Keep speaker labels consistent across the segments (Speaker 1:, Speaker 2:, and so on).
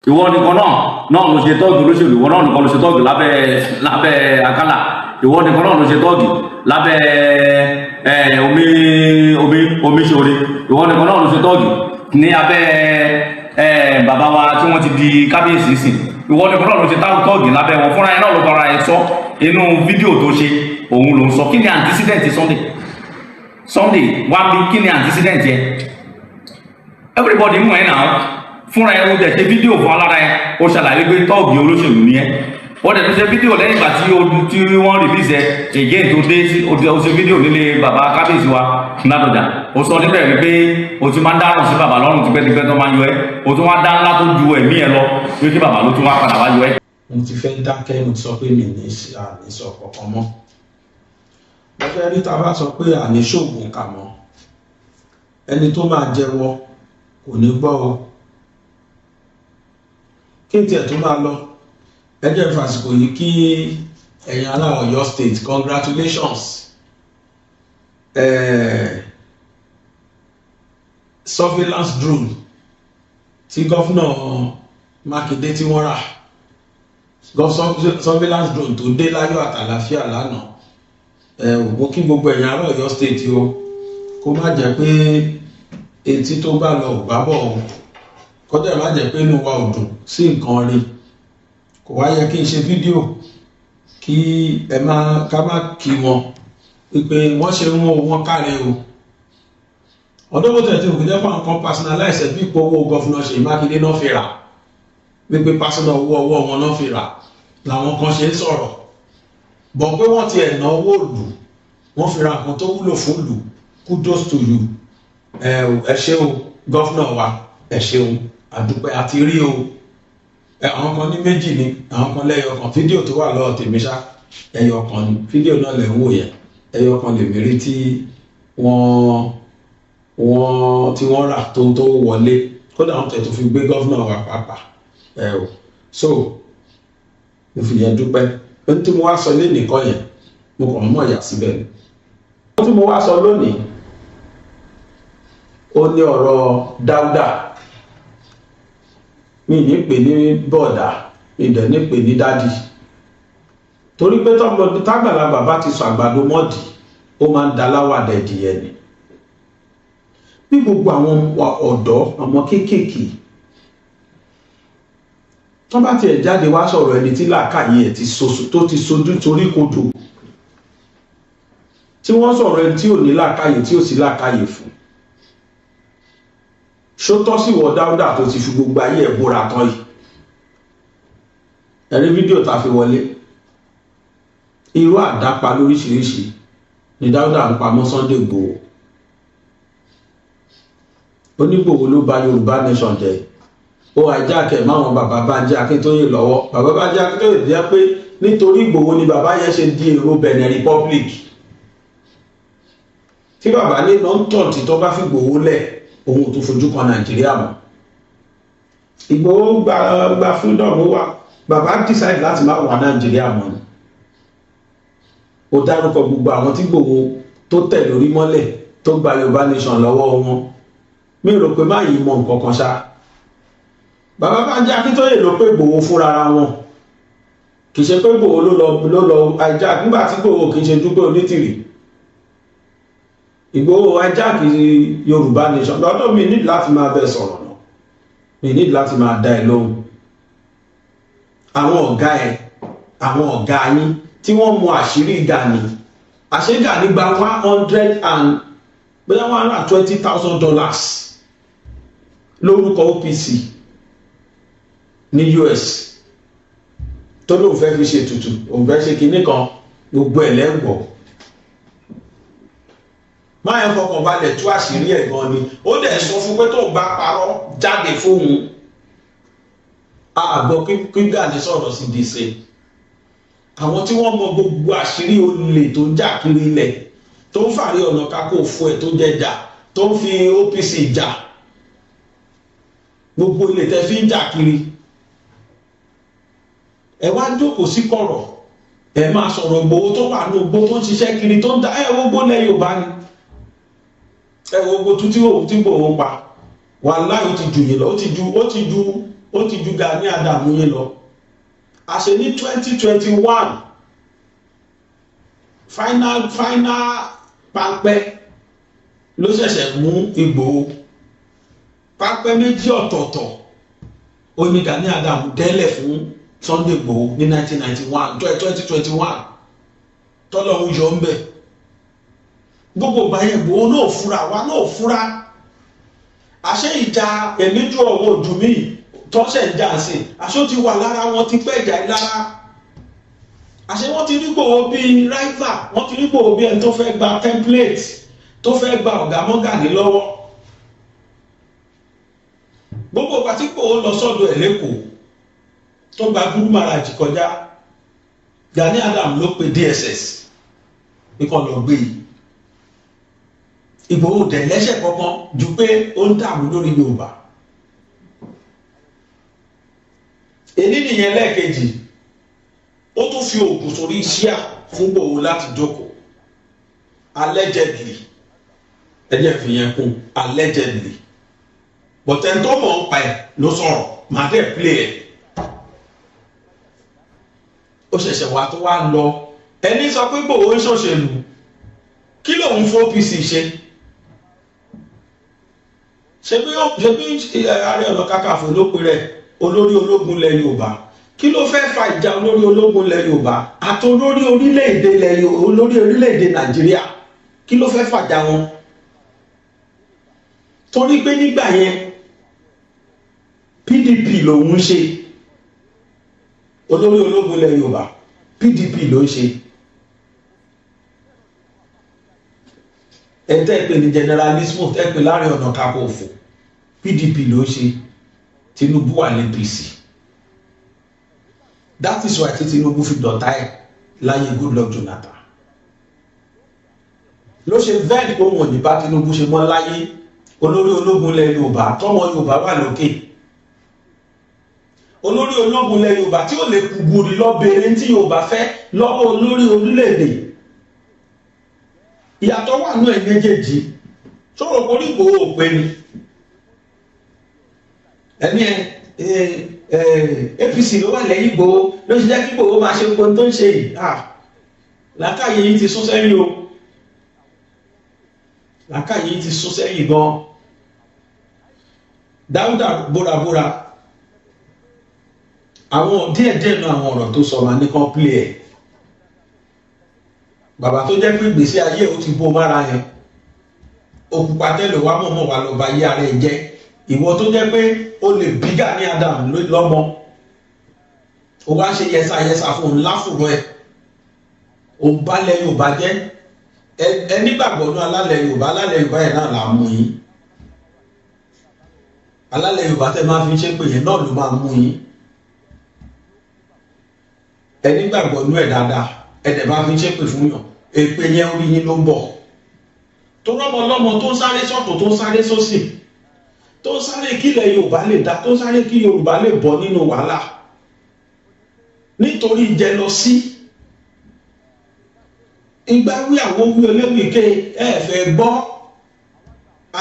Speaker 1: ìwọ nìkan náà ló ṣe tọ́ọ̀gì olóṣèlú, ìwọ náà nìkan ló ṣe tọ́ọ̀gì lábẹ́ Akálà, ìwọ nìkan náà ló ṣe tọ́ọ̀gì lábẹ́ Omiṣore, ìwọ nìkan náà ló ṣe tọ́ọ̀gì ní abẹ́ bàbá wa tí wọ́n ti di kábíyèsí sìn, ìwọ nìkan náà ló ṣe tọ́ọ̀gì lábẹ́ wọn. Fúnra ẹ náà ló tọra ẹ sọ inú fídíò tó ṣe, òun ló ń sọ. Kí ni antecedent Sunday wá bí? Kí ni antecedent yẹ? Everybody mú ẹ náà, fúnra ẹ ó dẹ̀ ṣe fídíò fún alára ẹ, ó ṣàlàyé pé tọ́ọ̀gì olóṣèlú ni ẹ. Wọ́n dẹ̀ tó ṣe fídíò lẹ́yìn ìgbà tí wọ́n release ẹ again tó dé sí, ó ṣe fídíò nílé bàbá kábíyèsí wa Ládọjà. Ó sọ níbẹ̀ wípé o ti máa ń dáràn sí bàbá lọ́rùn tipẹ́tipẹ́ tó máa ń yọ ẹ́, o tún wá dá ńlá tó ju ẹ̀mí ẹ lọ pé kí bàbá ló tún wá padà wá yọ ẹ́.
Speaker 2: Mo ti fẹ́ dákẹ́, mo ti sọ pé mi ní sọ kankan mọ́. Mo fẹ́ rí tá a bá sọ pé àní ṣògùn kà mọ́, ẹni tó máa jẹ́wọ́ kò ní gbọ́ o. Kí n tiẹ̀ tó máa lọ, ẹ jẹ́ fàsìkò yìí kí ẹ̀yin ará Ọ̀yọ́ state congratulations. Surveillance drone tí gọ́fúnà Mákindé tí wọ́n rà, surveillance drone tó dé láyọ̀ àtàlàfíà lánàá. Mo kí gbogbo ẹ̀yin ará Ọ̀yọ́ state o, kó má jẹ́ pé etí tó bá lọ bá bọ̀ o, kọ́dẹ̀ má jẹ́ pé inú wa ò dùn sí nǹkan rí. Kò wá yẹ kí n ṣe fídíò kí ká má kí wọn wípé wọ́n ṣe ń wọ́n káre o. Ọdún bó tẹ̀tí òkú jẹ́ fún àwọn personalize bí ipò owó gọ́fúnà Ṣèyí Mákindé náà fi rà, wípé personal owó ọwọ́ wọn náà fi rà, làwọn kan ṣe ń sọ̀rọ̀. Bọ̀ pé wọ́n ti ẹ̀nà owó ìlú, wọ́n fi ra nǹkan tó wúlò fún ìlú. Kudos to you. Ẹ ṣé o gọ́fúnà wa, ẹ ṣeun, àdúpẹ́ àti rí o. Àwọn kan ní méjì ni, àwọn kan lẹ́yọ kan. Fídíò tó wà lọ́wọ́ tèmi ṣá ẹyọ kan ni, fídíò náà lẹ̀ ń wò yẹn, ẹyọ kan lè mérí tí wọ́n rà tó wọlé, kódà wọ́n tẹ̀ tó fi gbé gọ́fúnà wa pàápàá. So mo fi yẹn dúpẹ́. Ohun tí mo wá sọ lónìí kọ́ yẹn, mo kàn mọ̀ yà síbẹ̀ ni. Ohun tí mo wá sọ lónìí ó ní ọ̀rọ̀ Dáúdà. Mi ní pè ní bọ̀dà, mi dẹ̀ ní pè ní dádì, torí pé tágbàlagbà bá ti sọ àgbàdo mọ́dì, ó máa ń daláwàdà ẹ̀dìyẹ ni. Bí gbogbo àwọn ọ̀dọ́, àwọn kéékèèké tó bá tiẹ̀ jáde wá sọ̀rọ̀ ẹni tí làákàyè ẹ̀ tó ti sojú torí kodò, tí wọ́n sọ̀rọ̀ ẹni tí ò ní làákàyè tí ò sí làákàyè fún, ṣó tọ́ sí wọ Dáúdà tó ti fi gbogbo ayé ẹ̀ bóra tán yìí? Ẹ̀rí fídíò tá fi wọlé, irú àdápa lóríṣiríṣi ni Dáúdà ń pamọ́ Sunday Igboho. Onígbòho ló bà Yorùbá nation jẹ́, ó àjákẹ́ máwọn bàbá Bánjí Akíntóyè lọ́wọ́. Bàbá Bánjí Akíntóyè jẹ́ pé nítorí Igboho ni bàbá yẹn ṣe di èrò Benin Republic. Tí bàbá ní lọ́ńtọ̀ tí tó bá fi Igboho lẹ̀, òun tó fojú kan Nàìjíríà mọ́. Igboho gba freedom wa, bàbá decide láti má wà Nàìjíríà mọ́ ni. Ó dárúkọ gbogbo àwọn tí Igboho tó tẹ̀ lórí mọ́lẹ̀ tó gba Yorùbá nation lọ́wọ́ wọn. Mi rò pé má yìí mọ nǹkan kan ṣá. Bàbá Bánjí Akíntóyè ló pé Igboho fúnra wọn, kì í ṣe pé Igboho ló lọ ajá nígbà tí Igboho kì í ṣe Dúpẹ́ Onítìrì. Igboho ajá kì í Yorùbá nation. Lọ́dọ̀ mi nílò láti máa bẹ sọ̀rọ̀ náà, mi nílò láti máa dá ẹ lóhùn. Àwọn ọ̀gá yín tí wọ́n mọ àṣírí Gani, àṣírí Gani gba $120,000 lórúkọ OPC ní US tó lóun fẹ́ fi ṣe tutù, òun fẹ́ ṣe kinní kan, gbogbo ẹ̀ lẹ́gbọ̀ọ́. Máa ń fọkàn balẹ̀ tú àṣírí ẹ̀ gan ni. Ó dẹ̀ sọ fún pé tóun bá parọ́ jáde fóun, àgbọ̀ kí Gani sọ̀rọ̀ sí dìse. Àwọn tí wọ́n mọ gbogbo àṣírí olè tó ń jà kiri ilẹ̀, tó ń fàrí ọ̀nà kákò fún ẹ̀ tó jẹjà, tó ń fi OPC jà, gbogbo ilẹ̀ tẹ́ fi ń jà kiri. Ẹ wá jókòó sí kọ̀rọ̀, ẹ máa sọ̀rọ̀ Igboho tó wà ní Igboho tó ń ṣiṣẹ́ kiri tó ń dá gbogbo lẹ́ Yorùbá ni. Gbogbo tí Igboho pa, wàláhì ó ti jù yìí lọ, ó ti ju ó ti ju Gani Adams yín lọ. àṣẹ ní 2021 final pápẹ́ ló ṣẹ̀ṣẹ̀ mú Ìgbòho. pápẹ́ méjì ọ̀tọ̀ọ̀tọ̀ ó ní Gani Adams dẹ́lẹ̀ fún Sunday Igboho ní 2021 tọ́lọ́hún yọ ń bẹ̀. gbogbo ìgbà yẹn Igboho náà fura wa náà fura. àṣẹ ìjà èmi ju ọ̀wọ́ ojú mi tọ́sẹ̀ ń jà sí àṣọ ti wà lára wọn ti pẹ́ ìjà lára. àṣẹ wọ́n ti rí Igboho bíi rival, wọ́n ti rí Igboho bíi ẹni tó fẹ́ gba template, tó fẹ́ gba ọ̀gá mọ́gàní lọ́wọ́. gbogbo ìgbà tí Igboho lọ sọ́dọ̀ ẹ̀ lẹ́kọ̀ọ́ tó gba Guru Maharaj kọjá, Gani Adams ló pe DSS pé kó lọ gbé yìí. Igboho dẹ̀ lẹ́sẹ̀ kankan ju pé ó ń dààmú lórí Yorùbá. èyí nìyẹn lẹ́ẹ̀kejì, ó tún fi oògùn sórí ṣíà fún Igboho láti jókòó allegedly, ẹjẹ fi yẹn kún allegedly, bọ̀tẹ́ tó mọ̀ ń pa ẹ̀ ló sọ̀rọ̀ màá dẹ̀ play ẹ̀. ó ṣẹ̀ṣẹ̀ wá tó wá lọ ẹni sọ pé Igboho ń ṣòṣèlú, kí lòun fún OPC ṣe? ṣe bí Ààrẹ Ọ̀nà Kakanfò ló pe rẹ̀ olórí ológun ilẹ̀ Yorùbá. kí ló fẹ́ fa ìjà olórí ológun ilẹ̀ Yorùbá àti olórí orílẹ̀-èdè Nàìjíríà? kí ló fẹ́ fàjà wọn? torí pé nígbà yẹn PDP lòun ń ṣe, olórí ológun ilẹ̀ Yorùbá PDP ló ń ṣe. ẹ̀tẹ́ ìpè ní generalismo tẹ́pẹ́ Ààrẹ Ọ̀nà Kakanfò PDP ló ń ṣe, Tinubu wà ní APC. that is why Tinubu fi dọ̀tá ẹ̀ láyé Goodluck Jonathan. ló ṣe bẹ́ẹ̀ pé wọn ò ní bá Tinubu ṣe mọ́ láyé olórí ológun ilẹ̀ Yorùbá tọ́mọ Yorùbá wà lókè. olórí ológun ilẹ̀ Yorùbá tí ó lè kúgùrì lọ́bẹ̀rẹ̀ tí Yorùbá fẹ́ lọ́wọ́ olórí orílẹ̀-èdè. ìyàtọ̀ wà ní ẹ̀ méjèèjì. sọ̀rọ̀ pé Igboho ò pé ni ẹni APC ló wà lẹ́yìn Igboho ló ṣe jẹ́ kí Igboho máa ṣe gbogbo tó ń ṣe yìí. làákàyè yìí ti sún sẹ́yìn o, làákàyè yìí ti sún sẹ́yìn gan. Dáúdà bórabóra àwọn díẹ̀díẹ̀ náà àwọn ọ̀rọ̀ tó sọ ma ní kan play ẹ̀. bàbá tó jẹ́ pé ìgbésí ayé ó ti bó mára yẹn, òkùpá tẹ́lẹ̀ wá mọ̀mọ́ wà lọ́ba ayé ara ẹ̀ jẹ́. ìwọ tó jẹ́ pé ó lè bí Gani Adams lọ́mọ, ó wá ṣe yẹsàyẹsà fún un láfùrọ̀ ẹ̀, ó bá lẹ̀ Yorùbá jẹ́. ẹni gbàgbọ́ ní alálẹ̀ Yorùbá yẹn náà là mú yín. alálẹ̀ Yorùbá tẹ́ máa fi ń ṣépè yẹn náà ló máa mú yín. ẹni gbàgbọ́ ní ẹ̀ dáadáa ẹ̀dẹ̀ máa fi ń ṣépè fún yàn, èpè yẹn orí yín ló ń bọ̀. tó rọ́mọ lọ́mọ tó ń sáré sọ́tún tó ń sáré sósì, tó ń sáré kí ilẹ̀ Yorùbá lè dá, tó ń sáré kí Yorùbá lè bọ́ nínú wàhálà nítorí jẹlọsí. ìgbà wí àwọn wí oléwì ké ẹ fẹ́ gbọ́,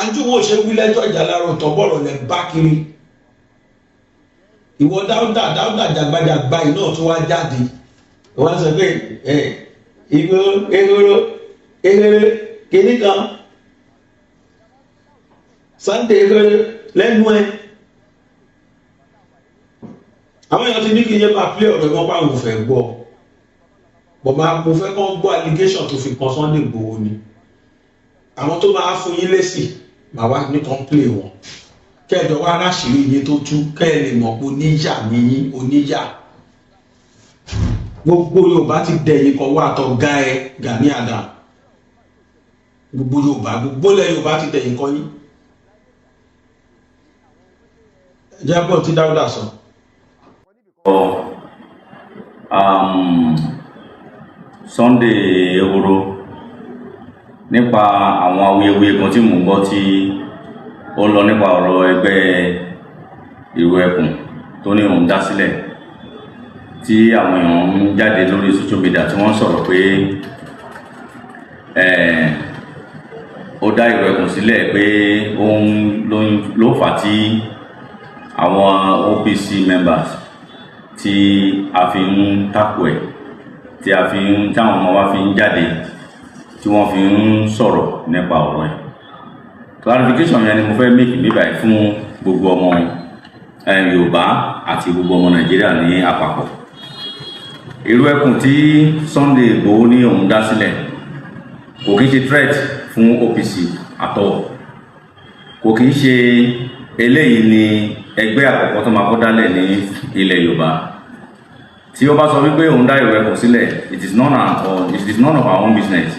Speaker 2: àjú wọn ò ṣe wí lẹ́jọ́ ìjà lárò tọ́bọ̀rọ̀ lẹ́ bá kiri. ìwọ Dáúdà jàgbàjàgbà iná tó wá jáde wọ́n sọ pé ehoro kìíní kan Sunday ehoro lẹ́nu ẹ̀. àwọn èèyàn ti ní kí n yẹ máa play ọ̀rọ̀ wọn pàwọn ò fẹ́ gbọ́, bọ̀ máa mo fẹ́ kán gbọ́ allegation tó fi kan Sunday Igboho ni. àwọn tó máa fún yín lésì màá wá ní kan play wọn kẹ́ẹ̀dọ̀ wá ráṣìírí iye tó tú kẹ́ẹ̀ lè mọ̀ pé oníyà níyín oníyà. gbogbo Yorùbá ti dẹ̀yìn kan wá àtọ̀ ga ẹ Gani Adams. gbogbo ilẹ̀ Yorùbá ti dẹ̀yìn kan yín. ẹjẹ́ gbọ́ tí Dáúdà sọ.
Speaker 1: Sunday ehoro nípa àwọn awuyewuye kan tí mò ń gbọ́ tí ó lọ nípa ọ̀rọ̀ ẹgbẹ́ Ìró Ẹkùn tó ní òun dá sílẹ̀, tí àwọn èèyàn ń jáde lórí social media tí wọ́n sọ̀rọ̀ pé ó dá Ìró Ẹkùn sílẹ̀ pé òun ló fà tí
Speaker 3: àwọn OPC members tí a fi ń tako ẹ̀ tí táwọn ọmọ wa fi ń jáde tí wọ́n fi ń sọ̀rọ̀ nípa ọ̀rọ̀ ẹ̀. Clarification yẹn ni mo fẹ́ make níbà fún gbogbo ọmọ Yorùbá àti gbogbo ọmọ Nàìjíríà ní àpapọ̀. Irú ẹkùn tí Sunday Igboho ní òun dá sílẹ̀ kò kí ń ṣe threat fún OPC àtọ̀, kò kí ń ṣe eléyìí ni ẹgbẹ́ àkọ́kọ́ tó máa kọ́ dálẹ̀ ní ilẹ̀ Yorùbá. Tí ó bá sọ wípé òun dá irú ẹkùn sílẹ̀, it is none of our own business,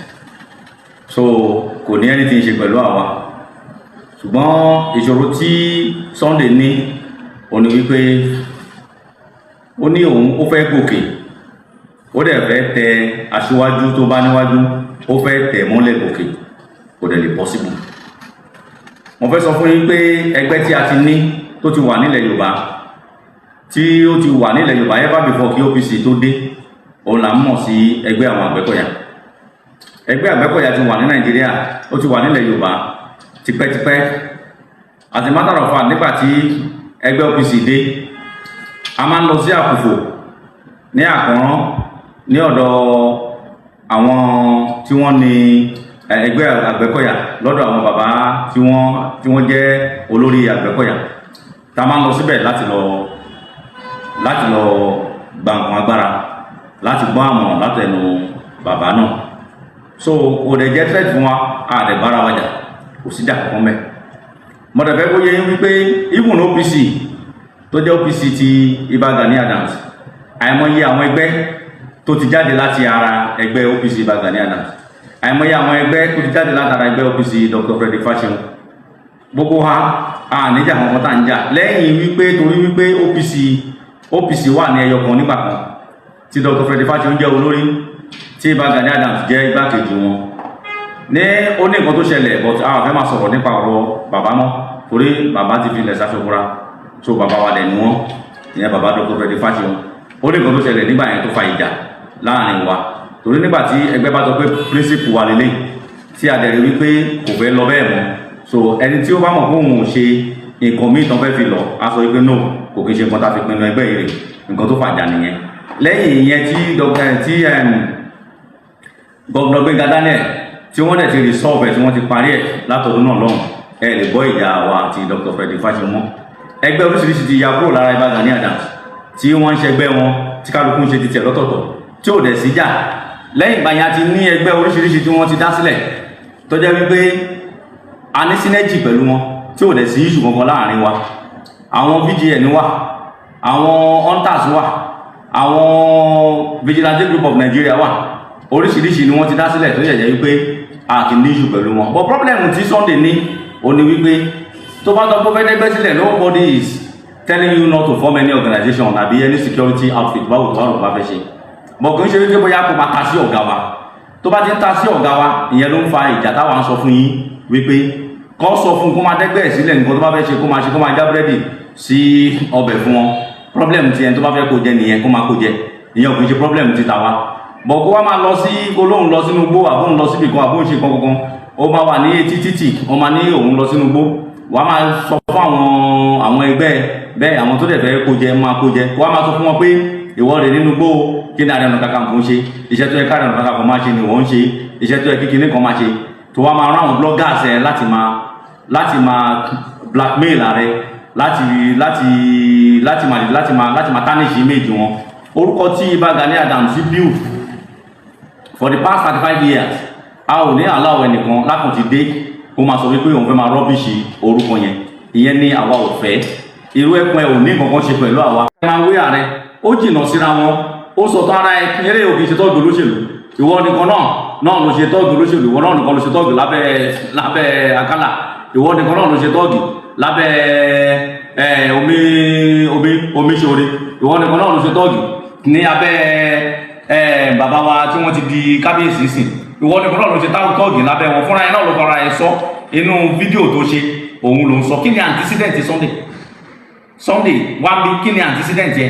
Speaker 3: so kò ní anything ṣe pẹ̀lú àwa. Ṣùgbọ́n ìṣòro tí Sunday ní ó ní wípé ó ní òun ó fẹ́ gòkè, ó dẹ̀ fẹ́ tẹ aṣíwájú tó bá níwájú, ó fẹ́ tẹ̀ mọ́lẹ̀ gòkè, kò dẹ̀ lè possible. Mo fẹ́ sọ fún yín pé ẹgbẹ́ tí a ti ní tó ti wà nílẹ̀ Yorùbá, tí ó ti wà nílẹ̀ Yorùbá ever before kí OPC tó dé, òun là ń mọ̀ sí ẹgbẹ́ àwọn Àgbẹ̀kọ̀yà. Ẹgbẹ́ Àgbẹ̀kọ̀yà ti wà ní Nàìjíríà, ó ti wà nílẹ̀ Yorùbá tipẹ́tipẹ́. As a matter of fact, nígbà tí ẹgbẹ́ OPC dé, a máa ń lọ sí Àkùfò ní Àkànrán ní ọ̀dọ̀ àwọn tí wọ́n ní ẹgbẹ́ Àgbẹ̀kọ̀yà, lọ́dọ̀ àwọn bàbá tí wọ́n jẹ́ olórí Àgbẹ̀kọ̀yà. Ta máa ń lọ síbẹ̀ láti lọ gba nǹkan agbára, láti gbọ́ àmọ̀ràn látẹnu bàbá náà. So kò dẹ̀ jẹ́ threat fún wa, a dẹ̀ bára wájà, kò sí jà kankan mẹ́. Mo dẹ̀ fẹ́ kó yé yín wípé even OPC tó jẹ́ OPC ti Ìbà Gani Adams, àìmọye àwọn ẹgbẹ́ tó ti jáde láti ara ẹgbẹ́ OPC Ìbà Gani Adams, àìmọye àwọn ẹgbẹ́ tó ti jáde láti ara ẹgbẹ́ OPC Dr. Frederick Fashion. Gbogbo wa níjà kankan tá ń jà lẹ́yìn wípé torí wípé OPC wà ní ẹyọ kan nígbà kan tí Dr. Frederick Fashion jẹ́ olórí, tí Ìbà Gani Adams jẹ́ igbákejì wọn. Ní ó ní nǹkan tó ṣẹlẹ̀, but a fẹ́ máa sọ̀rọ̀ nípa ọ̀rọ̀ bàbá mọ́ torí bàbá ti fi ilẹ̀ sáṣọkúra, so bàbá wa dẹ̀ ni wọ́n, ìyẹn bàbá Dr. Frederick Fashion. Ó ní nǹkan tó ṣẹlẹ̀ nígbà yẹn tó fa ìjà láàrin wa, torí nígbà tí ẹgbẹ́ bá sọ pé principle wà lélẹ̀ tí a dẹ̀ rí wípé kò fẹ́ lọ bẹ́ẹ̀ mọ́, so ẹni tí ó bá mọ̀ pé òun ò ṣe nǹkan míì tán fẹ́ fi lọ, a sọ wípé no, kò kí ń ṣe nǹkan tá a fi pinnu ẹgbẹ́ yìí rè, nǹkan tó fàjà nìyẹn. Lẹ́yìn ìyẹn tí Governor Gbenga Daniel tí wọ́n dẹ̀ ti resolve ẹ̀, tí wọ́n ti parí ẹ̀ látọdún náà lọ́hùn, ẹ lè gbọ́ ìjà wa àti Dr. Frederick Fashion mọ́. Ẹgbẹ́ oríṣiríṣi ti ya kúrò lára Ìbà Gani Adams, tí wọ́n ń ṣẹgbẹ́ wọn, tí kálukú ń ṣe ti tiẹ̀ lọ́tọ̀ọ̀tọ̀, tí ò dẹ̀ sí jà. Lẹ́yìn ìgbà yẹn a ti ní ẹgbẹ́ oríṣiríṣi tí wọ́n ti dá sílẹ̀, tó jẹ́ wípé a ní synergy pẹ̀lú wọn, tí ò dẹ̀ sí issue kankan láàrin wa. Àwọn VGN wà, àwọn hunters wà, àwọn Vigilante Group of Nigeria wà, oríṣiríṣi ni wọ́n ti dá sílẹ̀ tó jẹ́ wípé a kì í ní issue pẹ̀lú wọn. But problem tí Sunday ní ó ní wípé tó bá tọ́ pé ẹgbẹ́ sílẹ̀, nobody is telling you not to form any organization àbí any security outfit báwo tó bá fẹ́ ṣe. But kò ń ṣe wípé bóyá kò máa ta sí ọ̀gá wa, tó bá ti ń ta sí ọ̀gá wa, ìyẹn ló ń fa ìjà táwa ń sọ fún yín wípé kọ́ sọ fún kó máa dẹ́gbẹ́ sílẹ̀, nǹkan tó bá fẹ́ ṣe kó máa já búrẹ́dì sí ọbẹ̀ fún wọn. Problem ti ẹni tó bá fẹ́ kó jẹ nìyẹn, kó máa kó jẹ, ìyẹn kò ń ṣe problem ti tàwa. Bọ̀ kó wá máa lọ sí olóhùn lọ sínú igbó, àbóhùn lọ síbì kan, àbóhùn ṣe kankan, ó máa wà ní etí títì, ó máa ní òun lọ sínú igbó, wàá máa sọ fún àwọn ẹgbẹ́ bẹ́ẹ̀, àwọn tó dẹ̀ fẹ́ kó jẹ máa kó jẹ, kó wá máa sọ fún wọn pé ìwọ rẹ̀ nínú igbó, kí ni Ààrẹ Ọ̀nà Kakanfò ń ṣe, iṣẹ́ tó yẹ ká Ààrẹ Ọ̀nà Kakanfò máa ṣe ni wọ́n ń ṣe, iṣẹ́ tó yẹ kí kinní kan máa ṣe, tó wá máa rán àwọn bloggers ẹ láti máa blackmail ààrẹ, láti máa tarnish image wọn. Orúkọ tí Ìbà Gani Adams build for the past 35 years, a ò ní allow ẹnìkan lákùn ti dé kó máa sọ wípé òun fẹ́ máa rọ́bìṣì orúkọ yẹn, ìyẹn ní àwa ò fẹ́. Irú ẹkùn ẹ ò ní kankan ṣe pẹ̀lú àwa. Ẹ máa wé ààrẹ, ó jìnnà síra wọn, ó sọ tó ara ẹ eré òbí ṣe tọ́jú olóṣèlú, ìwọ nìkan náà ló ṣe tọ́jú olóṣèlú, ìwọ náà nìkan ló ṣe tọ́jú lábẹ́ Akálà, ìwọ nìkan náà ló ṣe tọ́jú lábẹ́ Omiṣore, ìwọ nìkan náà ló ṣe tọ́jú ní abẹ́ bàbá wa tí wọ́n ti di kábíyèsí sìn, ìwọ nìkan náà ló ṣe tọ́jú lábẹ́ wọn. Fúnra ẹ náà ló fara ẹ sọ inú fídíò tó ṣe, òun ló ń sọ. Kí ni antecedent Sunday wá bí, kí ni antecedent yẹ?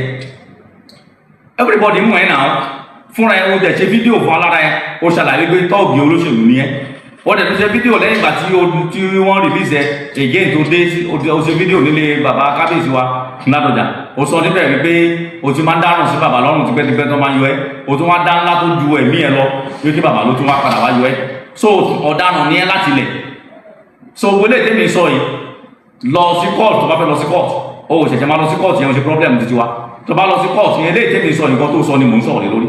Speaker 3: Everybody mú ẹ náà, fúnra ẹ ó dẹ̀ ṣe fídíò fún alára ẹ, ó ṣàlàyé pé tọ́ọ̀gì olóṣèlú ni ẹ,
Speaker 1: ó dẹ̀ tó ṣe fídíò lẹ́yìn ìgbà tí wọ́n release ẹ̀ again tó dé ó ṣe fídíò nílé bàbá kábíyèsí wa Ládọjà ó sọ níbẹ̀ wípé o ti máa ń dáràn sí bàbá lọ́rùn tipẹ́tipẹ́ tó máa ń yọ ẹ́ o tún wá dá ńlá tó ju ẹ̀mí ẹ lọ wípé bàbá ló tún wá padà wá yọ ẹ́ so ọ̀daràn ní ẹ́ láti lẹ̀ so wọlé tèmi sọ yìí lọ sí court tó bá fẹ́ lọ sí court ó ṣẹ̀ṣẹ̀ máa lọ sí court yẹn ó ṣe problem títí wa tó bá lọ sí court yẹn lè tèmi sọ nǹkan tó sọ ni mò ń sọ̀rọ̀ lé lórí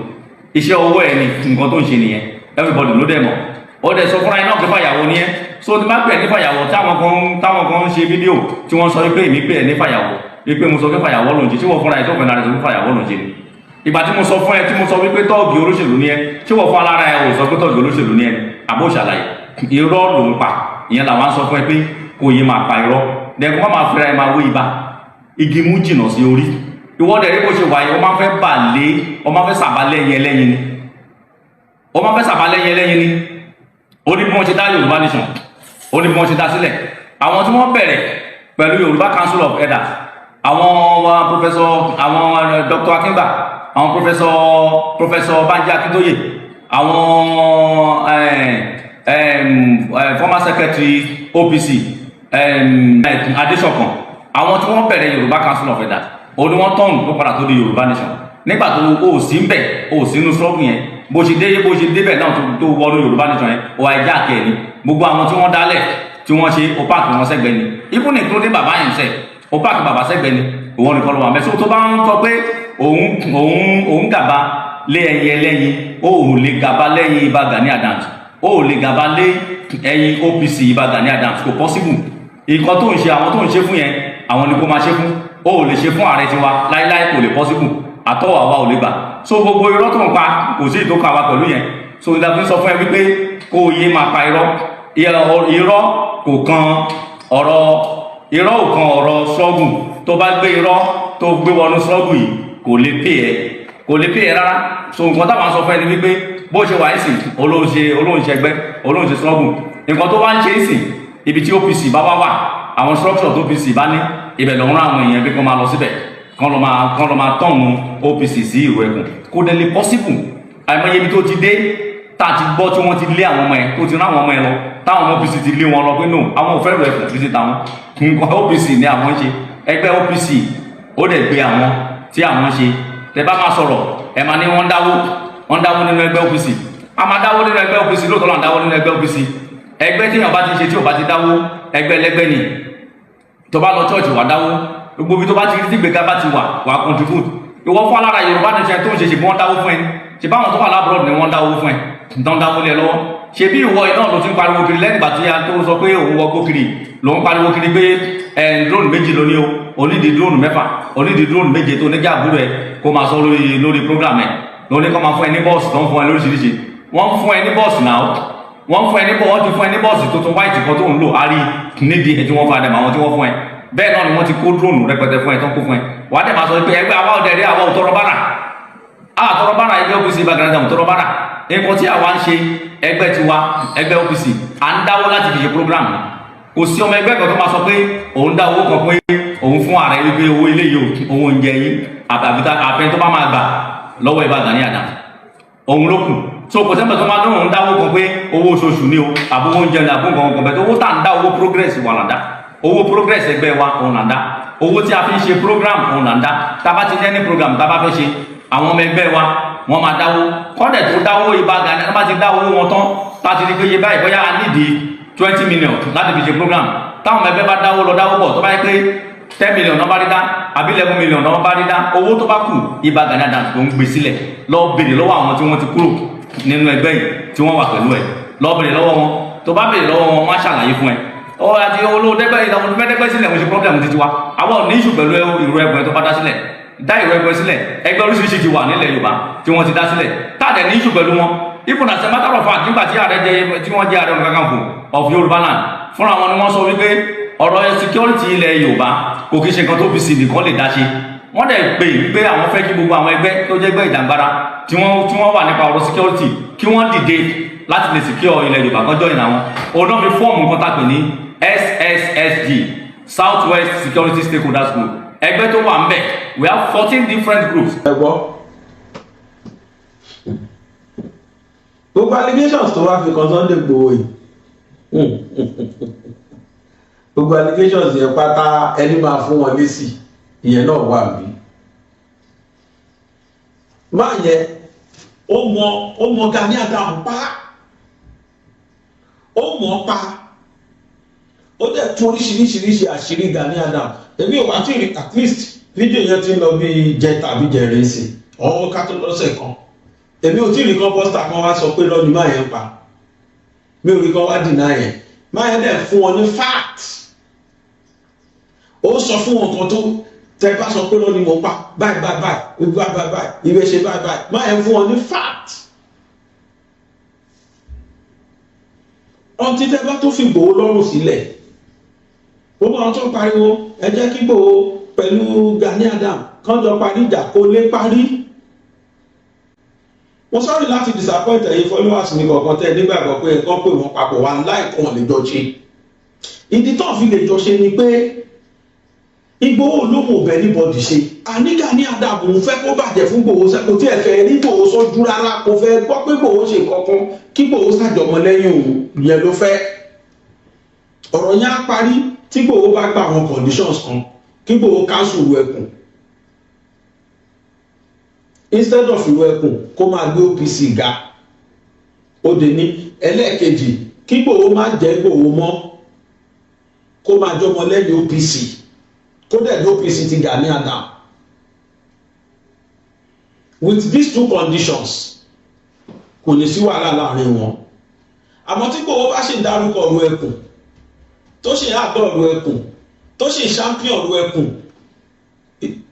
Speaker 1: iṣẹ́ owó ẹ̀ ni nǹkan tó ń ṣe nìyẹn everybody ló dẹ̀ mọ̀ ó dẹ̀ sọ fúnra ẹ̀ náà pé fàyàwó ni ẹ́ so tí bá pè ní fàyàwó táwọn kan ń ṣe fídíò tí wọ́n sọ pé èmi pè ní fàyàwó wípé mo sọ pé fàyàwó ló ń ṣe tí wọ́n fúnra ẹ̀ tó pè náà rẹ̀ sọ pé fàyàwó ló ń ṣe ni ìgbà tí mo sọ fún ẹ tí mo sọ wípé tọ́ọ̀gì olóṣèlú ni ẹ tí wọ́n fún alára ẹ ò sọ pé tọ́ọ̀gì olóṣèlú ni ẹ àbó ṣàlàyé irọ́ ló ń pa ìyẹn làwọn sọ fún ẹ pé kò yé máa pa irọ́ dẹ̀kun máa fẹ́ra ẹ máa wé ibà igi mú jìnnà sí orí ìwọ́dẹ̀ rí bó ṣe wáyé wọ́n máa fẹ́ bà lé wọ́n máa fẹ́ sàbà lẹ́yìn ẹlẹ́yin ni wọ́n máa fẹ́ sàbà lẹ́yìn ẹlẹ́yin ni ó ní bí wọ́n ṣe dá Yorùbá nation ó ní bí wọ́n ṣe dá sílẹ̀ àwọn tí wọ́n bẹ̀rẹ̀ pẹ̀lú Yorùbá Council of Elders àwọn professor àwọn Dr. Akíngbà àwọn professor Banji Akíntóyè àwọn former secretary OPC Adéṣọ̀kan àwọn tí wọ́n bẹ̀rẹ̀ Yorùbá Council of Elders ó ní wọ́n tọ́nù tó padà tó di Yorùbá nation nígbà tó o sí ń bẹ̀ o sí inú struggle yẹn bó ṣe débẹ̀ náà tó wọnú Yorùbá nation yẹn o àìjá àkẹ́ ni gbogbo àwọn tí wọ́n dálẹ̀ tí wọ́n ṣe o páàkì wọn sẹ́gbẹ́ ni ibùn ní tó dé bàbá yẹn sẹ́ o páàkì bàbá sẹ́gbẹ́ ni òun nìkan ló wà mẹ́sàn tó bá ń sọ pé òun gàba lé ẹyin ẹlẹ́yin ó lè gàba lẹ́yìn Ìbà Gani Adams ó lè gàba lé ẹyin OPC Ìbà Gani Adams kò possible nǹkan tó ń ṣe àwọn tó ń ṣe fún yẹn àwọn ni kó máa ṣe fún ó lè ṣe fún ààrẹ tiwa láíláí kò lè possible àtọ́wọ̀ àwa ò lè gbà so gbogbo irọ́ tó ń pa kò sí ìtókà wa pẹ̀lú yẹn so ìdàgbé sọ fún ẹ wípé kó o yé máa pa irọ́ kò kan ọ̀rọ̀ struggle tó bá gbé irọ́ tó gbé wọnú struggle yìí kò lè pè ẹ́ rárá so nǹkan táwọn sọ fún ẹ ni wípé bó ṣe wà ń sìn olóhùnṣe ẹgbẹ́ olóhùnṣe struggle nǹkan tó bá ń ṣe ń sìn ibi tí OPC bá wà àwọn structure tó OPC bá ní ibẹ̀ lọ́rùn àwọn èèyàn bí kan máa lọ síbẹ̀ kan lọ máa tọ̀nù OPC sí ìrò ẹ̀kùn kò dẹ̀ lè possible àìmọye ibi tó ti dé tá a ti gbọ́ tí wọ́n ti lé àwọn ọmọ ẹ̀ tó ti rán àwọn ọmọ ẹ̀ lọ táwọn ọmọ OPC ti lé wọn lọ pé no àwọn ò fẹ́ rò ẹ̀kùn títí táwọn nǹkan OPC ni àwọn ṣe ẹgbẹ́ OPC ó dẹ̀ gbé àwọn tí àwọn ṣe tẹ bá máa sọ̀rọ̀ ẹ máa ní wọ́n dáwó nínú ẹgbẹ́ OPC a máa dáwó nínú ẹgbẹ́ OPC lóòótọ́ náà dáwó nínú ẹgbẹ́ OPC ẹgbẹ́ tí èèyàn bá ti ṣe tí ò bá ti dáwó ẹgbẹ́ ẹlẹ́gbẹ́ ni tó bá lọ chọ́ọ̀chì wà dáwó gbogbo ibi tó bá ti rí gbéga bá ti wà contribute ìwọ fún alára Yorùbá nation tó ń ṣe ṣe bí wọ́n dáwó fún ẹ ṣe báwọn tó wà lábúrò ní wọ́n dáwó fún ẹ tán dáwó lé lọ́wọ́ ṣe bí ìwọ iná ló ti ń pariwo kiri lẹ́yìn ìgbà tí a tó sọ pé òun wọgbó kiri ló ń pariwo kiri pé drone méjì lóní o onídìí drone mẹ́fà onídìí drone méje tó níjà àbúrò ẹ kó máa sọ lórí program ẹ lóní kó máa fún ẹ ní bọ́ọ̀sì tó ń fún ẹ lóríṣiríṣi wọ́n fún ẹ ní bọ́ọ̀sì náà wọ́n fún ẹ ní bọ́ọ̀sì tó fún ẹ ní bọ́ọ̀sì tuntun white kan tó ń lò á rí nídìí ẹ tí wọ́n fún àwọn tí wọ́n fún ẹ bẹ́ẹ̀ náà ni wọ́n ti kó drone rẹpẹtẹ fún ẹ tó ń kó fún ẹ wàá dẹ̀ máa sọ pé ẹgbẹ́ àwa ọ̀dẹ̀ rí àwa òtọ́rọ̀ bára àtọ́rọ̀ bára ẹgbẹ́ OPC Ìbà Gani Adams òtọ́rọ̀ bára nǹkan tí àwa ń ṣe ẹgbẹ́ tiwa ẹgbẹ́ OPC à ń dáwó láti fi ṣe program kò sí ọmọ ẹgbẹ́ kan tó máa sọ pé òun dá owó kan pé òun fún ààrẹ wípé owó eléyìí owó oúnjẹ yín àfẹ tó bá máa gbà lọ́wọ́ Ìbà Gani Adams òun ló kù so kò sẹ́ńpẹ̀ tó máa dún òun dáwó kan pé owó oṣooṣù ni o àbówó oúnjẹ ni àbówó kan bẹ́ẹ̀ tó owó tá à ń dá owó progress wà là ń dá owó progress ẹgbẹ́ wa òun là ń dá owó tí a fi ń ṣe program òun là ń dá tá a bá ti jẹ́ ní program tá a bá fẹ́ ṣe àwọn ọmọ ẹgbẹ́ wa wọ́n máa dáwó kọ́dẹ̀ tó dáwó Ìbà Gani tá a bá ti dáwó wọn tán láti rí pé iye báyìí bóyá a nídìí 20 million láti fi ṣe program táwọn ọmọ ẹgbẹ́ bá dáwó lọ dáwó bọ̀ tó bá yẹ pé 10 million náà bá rí dá àbí 11 million náà bá rí dá owó tó bá kù Ìbà Gani Adams tó ń gbé sílẹ̀ lọ bèrè lọ́wọ́ àwọn tí wọ́n ti kúrò nínú ẹgbẹ́ yìí tí wọ́n wà pẹ̀lú ẹ̀ lọ bèrè lọ́wọ́ wọn tó bá bèrè lọ́wọ́ wọn wọ́n á ṣàlàyé fún ẹ àti olóòdẹ́gbẹ́ ìdáwọn mẹ́dẹ́gbẹ́ sílẹ̀ wọ́n ṣe problem títí wa àwọn ò ní ìṣù pẹ̀lú ìró ẹgbẹ́ tó bá dá sílẹ̀ dá ìró ẹgbẹ́ sílẹ̀ ẹgbẹ́ oríṣiríṣi ti wà nílẹ̀ Yorùbá tí wọ́n ti dá sílẹ̀ táàdẹ̀ ní ìṣù pẹ̀lú wọn even as a matter of fact nígbà tí wọ́n jẹ́ Ààrẹ Ọ̀nà Kakanfò of Yorùbá land fúnra wọn ni wọ́n sọ wípé ọ̀rọ̀ security ilẹ̀ Yorùbá kò kí ṣe nǹkan tó fi síbi kan lè dá ṣe wọ́n dẹ̀ pé àwọn fẹ́ kí gbogbo àwọn ẹgbẹ́ tó jẹ́ ẹgbẹ́ ìjàngbara tí wọ́n wà nípa ọ̀rọ̀ security kí wọ́n dìde láti lè secure ilẹ̀ Yorùbá kan join àwọn ọ̀nà fi fọ́ọ̀mù nǹkan tá a pè ní SSSG Southwest Security Stakeholders Group ẹgbẹ́ tó wà ń bẹ̀ we have 14 different groups.
Speaker 2: ẹ gbọ́ gbogbo allegations tó wá fi kan Sunday Igboho yìí gbogbo allegations yẹn pátá ẹni máa fún wọn lésì ìyẹn náà wà bí. máa yẹ ó mọ Gani Adams pa ó mọ̀ pa ó dẹ̀ tún oríṣiríṣi àṣírí Gani Adams. èmi ò wá tí rí at least fídíò yẹn ti ń lọ bí jẹ tàbí jẹrin sí ọwọ́ ká tó lọ́sẹ̀ kan. èmi ò tí rí kan pọ́sítà kan wá sọ pé lọ́ni máa yẹn pa, mi ò rí kan wá dìnnà yẹn. máa yẹn dẹ̀ fún wọn ní fact, ó sọ fún wọn kan tó tẹ bá sọ pé lọ́ni mo pa báyìí ìwé ṣe báyìí. máa yẹn fún wọn ní fact. ọtí tẹ bá tó fi Ìgbòho lọ́rùn sílẹ̀, gbogbo àwọn tó ń pariwo ẹ jẹ́ kí Ìgbòho pẹ̀lú Gani Adams kán jọ parí ìjà kó lè parí. mo sọ́rí láti disappoint ẹ̀yin followers mi kọ̀ọ̀kan tẹ́ nígbàgbọ́ pé ẹ̀kọ́ pé wọ́n papọ̀ wá láìpọ̀ lè jọ ṣe. ìdí tó fi lè jọ ṣe ni pé Ìgbòho ló mọ̀ bẹ́ẹ̀ níbọ̀dì ṣe. àní Gani Adams ń fẹ́ kó bàjẹ́ fún Ìgbòho sẹ́kù tí ẹ fẹ́ rí Ìgbòho sójú rárá, kò fẹ́ gbọ́ pé Ìgbòho ṣe kankan kí Ìgbòho ṣàjọmọ lẹ́yìn òun yẹn ló fẹ́. ọ̀rọ̀ yẹn á parí tí Ìgbòho bá gba àwọn conditions kan kí Ìgbòho cancel ìlú ẹkùn instead of ìlú ẹkùn kó máa gbé OPC ga. ó dé ní ẹlẹ́ẹ̀kejì kí Ìgbòho má jẹ́ Ìgbòho mọ́ kó máa jọmọ lẹ́yìn OPC kó dẹ̀ ní OPC ti Gani Adams. with these two conditions kò ní sí wàhálà láàrin wọn. àmọ́ tí Ìgbòho bá ṣe ń dárúkọ ìlú ẹkùn tó ṣe àgbọ̀ ìlú ẹkùn tó ṣe champion ìlú ẹkùn,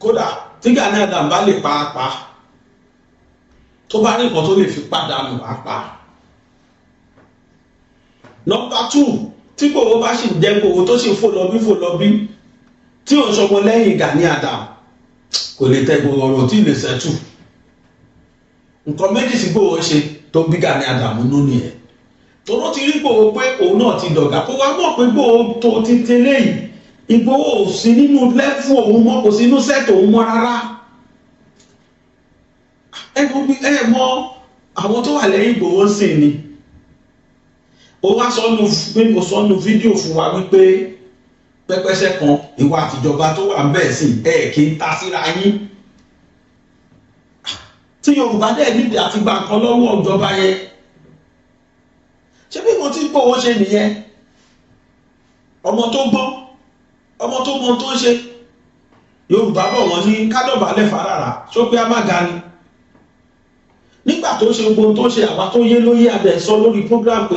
Speaker 2: kódà tí Gani Adams bá lè pa tó bá ní nǹkan tó lè fi pàdánù apá. Number 2, tí Ìgbòho bá sì jẹ́ Ìgbòho tó sì fò lọ bí tí ò ń sọmọ lẹ́yìn Gani Adams kò lè tẹ Ìgbòho ọ̀rọ̀ tí ì lè sẹ́tù. nǹkan méjì sí Ìgbòho ṣe tó bí Gani Adams nínú nìyẹn. tòró ti rí Ìgbòho pé òun náà ti dọ̀gá kó wá mọ̀ pé Ìgbòho tó ti tẹ́lẹ̀ yìí Ìgbòho ò sí nínú lẹ́fù òun mọ́, kò sí nínú sẹ́ẹ̀tì òun mọ́ rárá. ẹ mọ àwọn tó wà lẹ́yìn Ìgbòho sì ni. ó wá sọ́nu fídíò fún wa wípé pẹ́pẹ́sẹ́ kan ìwà àtijọba tó wà ń bẹ̀ sí kí n ta síra yín. tí Yorùbá dẹ̀ níbi àti gbà kan lọ́wọ́ ìjọba yẹn. ṣé bí wọ́n ti Ìgbòho ṣe nìyẹn? ọmọ tó gbọ́n ọmọ tó mọ tó ń ṣe. Yorùbá bọ̀ wọ́n ní kádọ̀bálẹ̀ farara sópé amága ni. nígbà tó ṣe gbogbo tó ṣe àwa tó yé lóyè abẹ sọ lórí program pé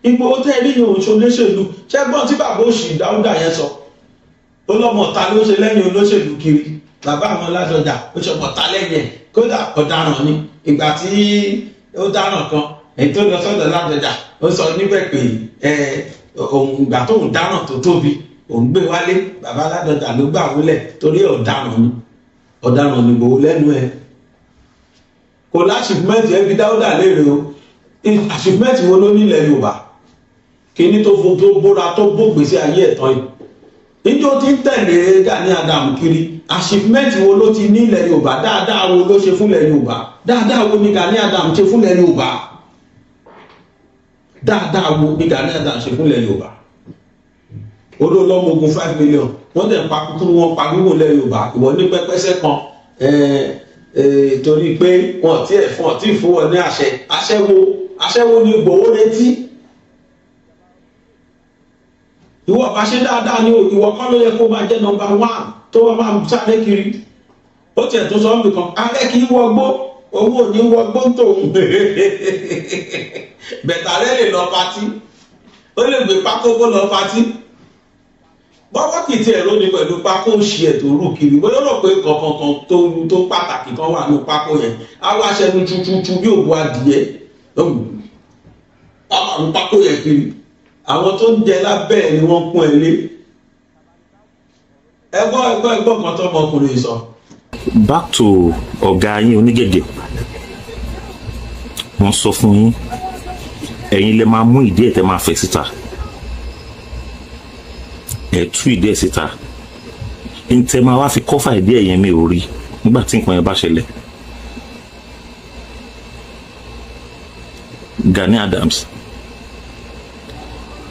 Speaker 2: Ìgbòho tẹ́ rí yòó ṣe olóṣèlú ṣẹ́gbọ́n tí bàbá òṣì Dáúdà yẹn sọ. ó lọ́mọ ta ló ṣe lẹ́yìn olóṣèlú kiri, bàbá àwọn Ládọjà ó ṣe ọmọ ta lẹ́yìn ẹ̀, kódà ọ̀daràn ni. ìgbà tí ó dáràn kan èyí tó lọ sọ́dọ̀ Ládọjà ó sọ níbẹ̀ pé òun ìgbà tóun dáràn tó tóbi òun gbé wálé, bàbá Ládọjà ló gbà wọlé torí ọ̀daràn ni Ìgbòho lẹ́nu ẹ̀. kò láṣìfúmẹ́ǹtì ẹ fi Dáúdà léèrè o, àṣìfúmẹ́ǹtì wo ló nílẹ̀ Yorùbá kíní tó fún tó bóra tó bógbèsè ayé ẹ̀tàn yìí. níjó tí ń tẹ̀lé Gani Adams kiri àṣìfúmẹ́ǹtì wo ló ti nílẹ̀ Yorùbá, dáadáa wo ló ṣe fúnlẹ̀ Yorùbá, dáadáa wo ni Gani Adams ṣe fúnlẹ̀ Yorùbá, dáadáa wo ni Gani Adams ṣe fúnlẹ̀ Yorùbá. olólọ́mọ ogun 5 million wọ́n dẹ̀ pa kúkúrú wọn pa gbígbó lẹ̀ Yorùbá. ìwọ ní pẹ́pẹ́sẹ́ kan torí pé wọn ti fún wọn ní aṣẹ́wó ní Ìgbòho retí. ìwọ bá ṣe dáadáa ní ìwọ kọ́ ló yẹ kó máa jẹ́ number 1 tó wọ́n máa sáré kiri. ó tiẹ̀ tó sọ nìkan alẹ́ kì í wọgbó, owó ò ní wọgbó tòun. bẹ̀tàrẹ́ lè lọ patí, ó lè gbé pákó kó lọ patí. bọ́wọ́ kì í tiẹ̀ lónìí pẹ̀lú pákó ṣì ẹ̀ tó rù kiri, bóyá rò pé kankan tó pàtàkì kan wà ní pákó yẹn á wá ṣẹnu tuntun bí òbu adìyẹ àwọn pákó yẹn kiri. àwọn tó ń jẹ lábẹ́ ẹ̀ ni wọ́n kún ẹ lé. ẹgbọ́n kan tó ọmọkùnrin sọ.
Speaker 4: back to ọ̀gá yín onígègè, wọ́n sọ fún yín ẹ̀yin lè máa mú ìdí ẹ̀ tẹ́ máa fẹ̀ síta, ẹ̀ tú ìdí ẹ̀ síta, ntẹ máa wá fi kọ́fà ìdí ẹ̀ yẹn mi ò rí nígbà tí nǹkan yẹn bá ṣẹlẹ̀. Gani Adams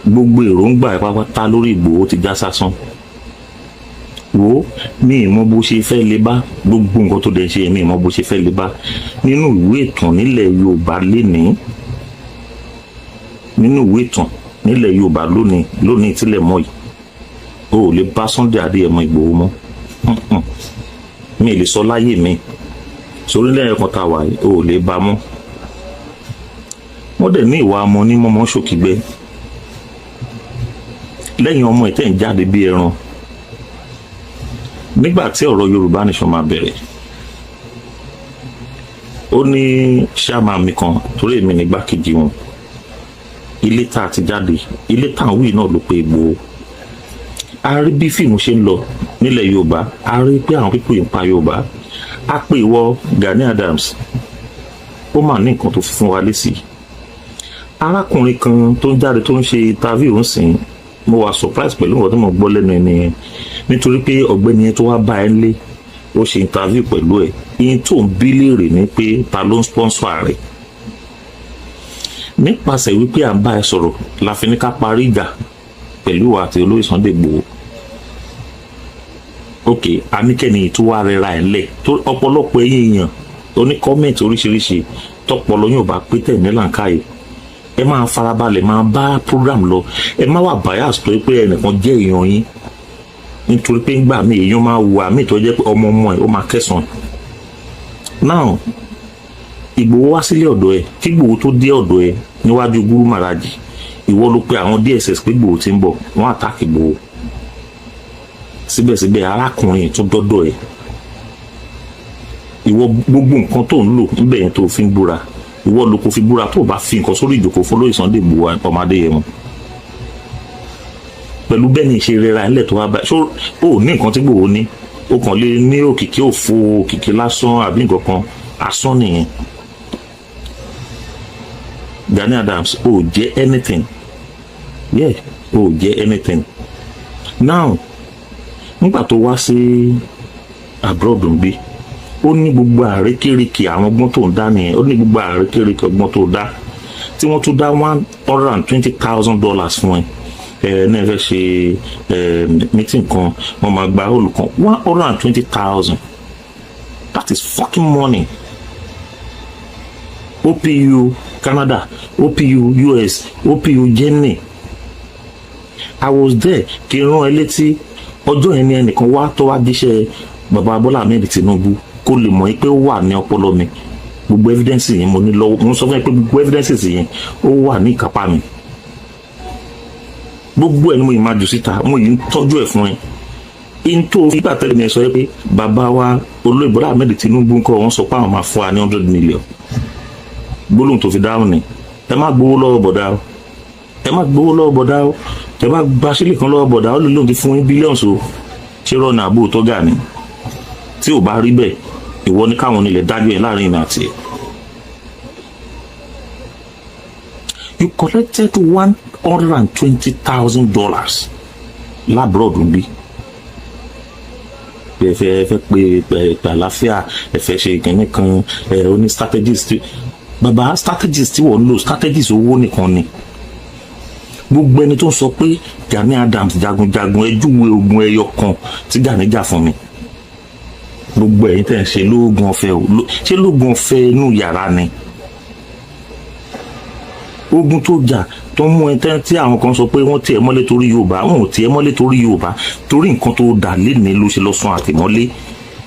Speaker 4: gbogbo èròǹgbà ẹ̀ pápátá lórí Ìgbòho ti já sásán. Wo mi ìmọ̀ bó ṣe fẹ́ lè bá gbogbo nǹkan tó dẹ̀ ṣe mi ìmọ̀ bó ṣe fẹ́ lè bá nínú ìwé ìtàn nílẹ̀ Yorùbá lénìí, nínú ìwé ìtàn nílẹ̀ Yorùbá lónìí tílẹ̀ mọ́ yìí, o ò lè bá Sunday Adéyẹmọ Ìgbòho mọ́. Mi ì lè sọ láyé mi sórílẹ̀ ẹ̀kan tá a wà yìí, o ò lè bá mọ́. Wọ́n dẹ̀ ní ìwà ọmọ ní mọ́mọ́ ṣòkìgbẹ́ lẹ́yìn ọmọ ìtẹ́ ń jáde bí ẹran. Nígbà tí ọ̀rọ̀ Yorùbá Nation máa bẹ̀rẹ̀, ó ní ṣáàmà mi kan torí èmi ní gbákejì wọn, ilé tá a ti jáde, ilé tá à ń wí náà ló pe Ìgbòho. A rí bí fíìmù ṣe ń lọ nílẹ̀ Yorùbá, a rí pé àwọn pípò yìí ń pa Yorùbá. A pè ìwọ Gani Adams, ó mà ní nǹkan tó fi fún wa lésì. Arákùnrin kan tó ń jáde tó ń ṣe interview ń sìn, mo wà surprise pẹ̀lú nǹkan tí mo gbọ́ lẹ́nu ẹni yẹn, nítorí pé ọ̀gbẹ́ni yẹn tó wá bá ẹ lé ó ṣe interview pẹ̀lú ẹ̀, ìyẹn tó ń bí léèrè ni pé ta ló ń sponsor rẹ̀. Nípasẹ̀ wípé à ń bá ẹ sọ̀rọ̀ la fi ní ká parí ìjà pẹ̀lú àti olóyè Sunday Igboho. Ok, anikẹ́ni tó wá rẹra ẹ̀ lẹ̀ tó ọ̀pọ̀lọpọ̀ ẹ̀yìn èèyàn tó ní kọ́mẹ̀ntì oríṣiríṣi tọpọlọ yóò bá pété ní làǹkàyè. Ẹ máa farabalẹ̀ máa bá program lọ, ẹ má wà bias tó pé ẹnìkan jẹ́ èèyàn yín, nítorí pé ńgbà míì èèyàn máa wù àmì tó jẹ́ pé ọmọ ẹ̀ ó máa kẹsàn-án. Now Ìgbòho wá sílé ọ̀dọ̀ ẹ̀, kí Ìgbòho tó dé ọ̀dọ̀ ẹ̀ níwájú Guru Maharaj, ìwọ ló pe àwọn DSS pé Ìgbòho ti ń bọ̀, wọ́n àtàkì Ìgbòho. Síbẹ̀síbẹ̀ arákùnrin tó dọ́dọ̀ ẹ̀, ìwọ gbogbo nǹkan tó ń lò níbẹ̀ yẹn tó fi ń búra, ìwọ ló kò fi búra tó bá fi nǹkan sórí ìjòkó fún olóyè Sunday Igboho ọmọ Adéyẹmọ. Pẹ̀lú bẹ́ẹ̀ ni ìṣe rẹra ńlẹ̀ tó wá bá ṣó ó ní nǹkan tí Ìgbòho ní, ó kàn lè ní òkìkí òfo, òkìkí lásán àbí nǹkan kan asán nìyẹn. Gani Adams ó jẹ́ anything, yeah, ó jẹ́ anything. Now nígbà tó wá sí abroad ń bí, ó ní gbogbo àrékérekè àwọn ọgbọ́n tó ń dá nìyẹn, ó ní gbogbo àrékérekè ọgbọ́n tó dá tí wọ́n tún dá $120,000 fún ẹ ní ẹ fẹ́ ṣe meeting kan, wọ́n máa gba olùkọ́ $120,000. That is fucking money. OPU Canada, OPU US, OPU Germany. I was there kí n rán ẹ létí ọjọ́ yẹn ni ẹnìkan wá tó wá díṣẹ́ bàbá Bọ́lá Ahmed Tinubu kó lè mọ̀ pé ó wà ní ọpọlọ mi. Gbogbo evidence yẹn mo ní lọ́wọ́, mo sọ fún ẹ pé gbogbo evidence yẹn ó wà ní ìkápá mi. Gbogbo ẹ̀ ni mo yìí máa jù síta, mo yìí ń tọ́jú ẹ̀ fún ẹ. Into ìgbà tẹ́lẹ̀ mi sọ pé bàbá wa olóyè Bọ́lá Ahmed Tinubu ńkọ́ wọ́n sọ pé àwọn máa fún wa ní 100 million. Gbólóhùn tó fi dáhùn ni ẹ má gbowó lọ́wọ́ bọ̀dá o, ẹ má gbowó lọ́wọ́ bọ̀dá o, ẹ bá gba sílẹ̀ kan lọ́wọ́ bọ̀dá ó lè lóun ti fún yín bílíọ̀nù o. Ṣé rọ́ọ̀nà àbò tó gà ní? Tí ò bá rí bẹ́ẹ̀ ìwọ ní káwọn onílẹ̀ dájú ẹ̀ láàrin ìrìn àti ẹ̀. You collected $120,000 labroad ń bí. Ẹ fẹ́ pé àlàáfíà ẹ fẹ́ ṣe ìkíní kan oní strategist. Bàbá strategist tí wọ́n lò strategist owó nìkan ni. Gbogbo ẹni tó ń sọ pé Gani Adams jagunjagun ẹjúwe ogun ẹyọ kan tí Gani jà fún mi. Gbogbo ẹ̀yin tẹ̀ ń ṣe lóògùn ọ̀fẹ́ o, ṣé lóògùn ọ̀fẹ́ inú yàrá ni? Ogun tó jà tó mú ẹ tí àwọn kan sọ pé wọ́n tiẹ̀ mọ́lé torí Yorùbá, wọn ò tiẹ̀ mọ́lé torí Yorùbá, torí nǹkan tó dà lénìí ló ṣe lọ sún àtìmọ́lé,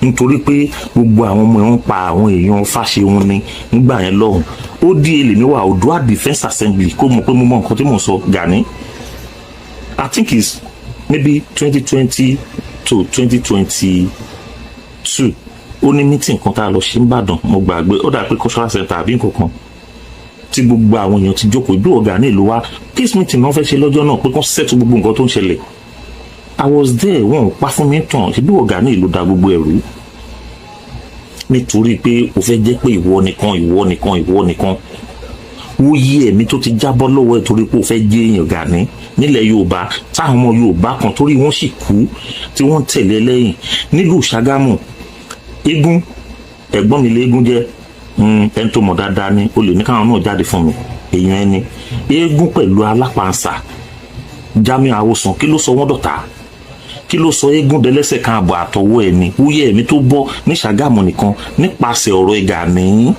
Speaker 4: nítorí pé gbogbo àwọn ọmọ ẹ̀ ń pa àwọn èèyàn Fáṣẹ̀hùn ni nígbà yẹn lọ́hùn. Ó di èlé níwà Oòduà Defence Assembly kó mọ̀ pé mo mọ nǹkan tí mò ń sọ. Gani, I think it's maybe 2020 to 2022 ó ní meeting kan tá a lọ ṣe ń Ìbàdàn, mo gbàgbé, ó dà pé cultural center àbí nǹkan kan tí gbogbo àwọn èèyàn ti jókòó bí ọ̀gá ní ìlú wa peace meeting náà fẹ́ ṣe lọ́jọ́ náà pé kán settle gbogbo nǹkan tó ń ṣẹlẹ̀. I was there, wọn ò pa fún mi tàn ṣe bí ọ̀gá ní ìlú da gbogbo ẹ̀rú nítorí pé o fẹ́ jẹ́ pé ìwọ nìkan wo yí ẹ̀mí tó ti jábọ́ lọ́wọ́ ẹ̀ torí pé o fẹ́ jẹ́ èèyàn Gani nílẹ̀ Yorùbá táwọn ọmọ Yorùbá kan torí wọ́n sì kú tí wọ́n tẹ̀lé lẹ́yìn nílùú Ṣàgámù. Eégún ẹ̀gbọ́n mi lé eégún jẹ́ ẹni tó mọ̀ dáadáa ni o lè ní káwọn náà jáde fún mi èèyàn ẹni. Eégún pẹ̀lú alápàǹsà Jamiu Awosan kí ló sọ wọ́n dọ̀tá kí ló sọ eégún dẹlẹ́sẹ̀ kan àbọ̀ àtọwọ́ ẹni wúyẹ́ ẹ̀mí tó bọ́ ní Ṣàgámù nìkan nípasẹ̀ ọ̀rọ̀ Gani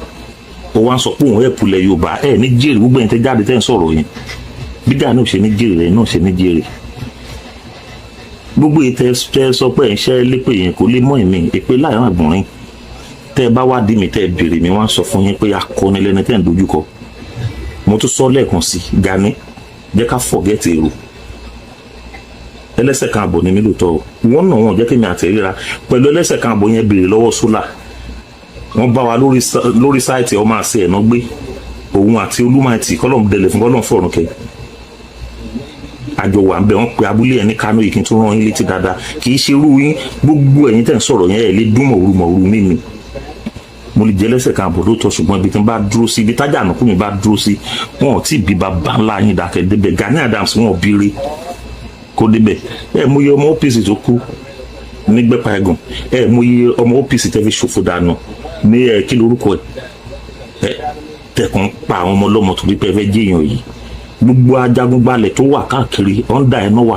Speaker 4: ó wá ń sọ pé òun ẹ̀pùlẹ̀ Yorùbá ẹ̀ ní jèrè gbogbo ẹ̀yin tẹ́ jáde tẹ́ ń sọ̀rọ̀ yẹn bí Gani ò ṣe ní jèrè rẹ̀ náà ṣe ní jèrè gbogbo ìtẹ́ sọ pé ẹ̀ ń ṣẹ́ lépè yẹn kò lè mọ́ ẹ̀mí èpè láàrin àgbọ̀nrín tẹ́ ẹ bá wá dí mi tẹ́ ẹ béèrè mi wá ń sọ fún yín pé akọni lẹni tẹ́ ń dojúkọ mo tún sọ lẹ́ẹ̀kan sí Gani jẹ́ ká fọ̀gẹ́tì èrò ẹlẹ́sẹ̀ kan àbọ̀ ni mí lóòótọ́ wọ́n náà wọ́n jẹ́ kí mi àtẹ̀ríra pẹ̀lú ẹlẹ́sẹ̀ kan àbọ̀ yẹn béèrè lọ́wọ́ Sólà wọ́n bá wa lórí sáìtì ọmọ àṣẹ ẹ̀nà gbé òun àti Olúmáìtì kọ́lọ́m dẹlẹ̀ fún kọ́lọ́m fọ̀rùn kẹ́ àjọ wà ń bẹ wọ́n pe abúlé ẹ̀ ní Kánò yìí kí n tún rán yín létí dáadáa kì í ṣe irú yín gbogbo ẹ̀yin tẹ̀ ń sọ̀rọ̀ yẹn ẹ̀ lé dún mọ̀rú mímì mo lè jẹ́ lẹ́sẹ̀ kan àbọ̀ lóòótọ́ ṣùgbọ́n ibi tí n bá dúró sí ibi tájà ànàkú mi bá dúró sí wọn ò tí ì bí bàbá ńlá yín dákẹ́ débẹ̀ Gani Adams wọn ò bíire kó débẹ̀ ẹ̀ mú iye ọmọ OPC tó kú nígbẹ́pà ẹ̀gùn ẹ̀ mú iye ọmọ OPC tẹ́ fi ṣòfò dànù ní kí lorúkọ ẹ̀ tẹ̀kùn pa àwọn ọmọ ọlọ́mọ torí pé ẹ fẹ́ jẹ́yàn yìí gbogbo ajagunbalẹ̀ tó wà káàkiri ọ̀ndà ẹ̀ náà wà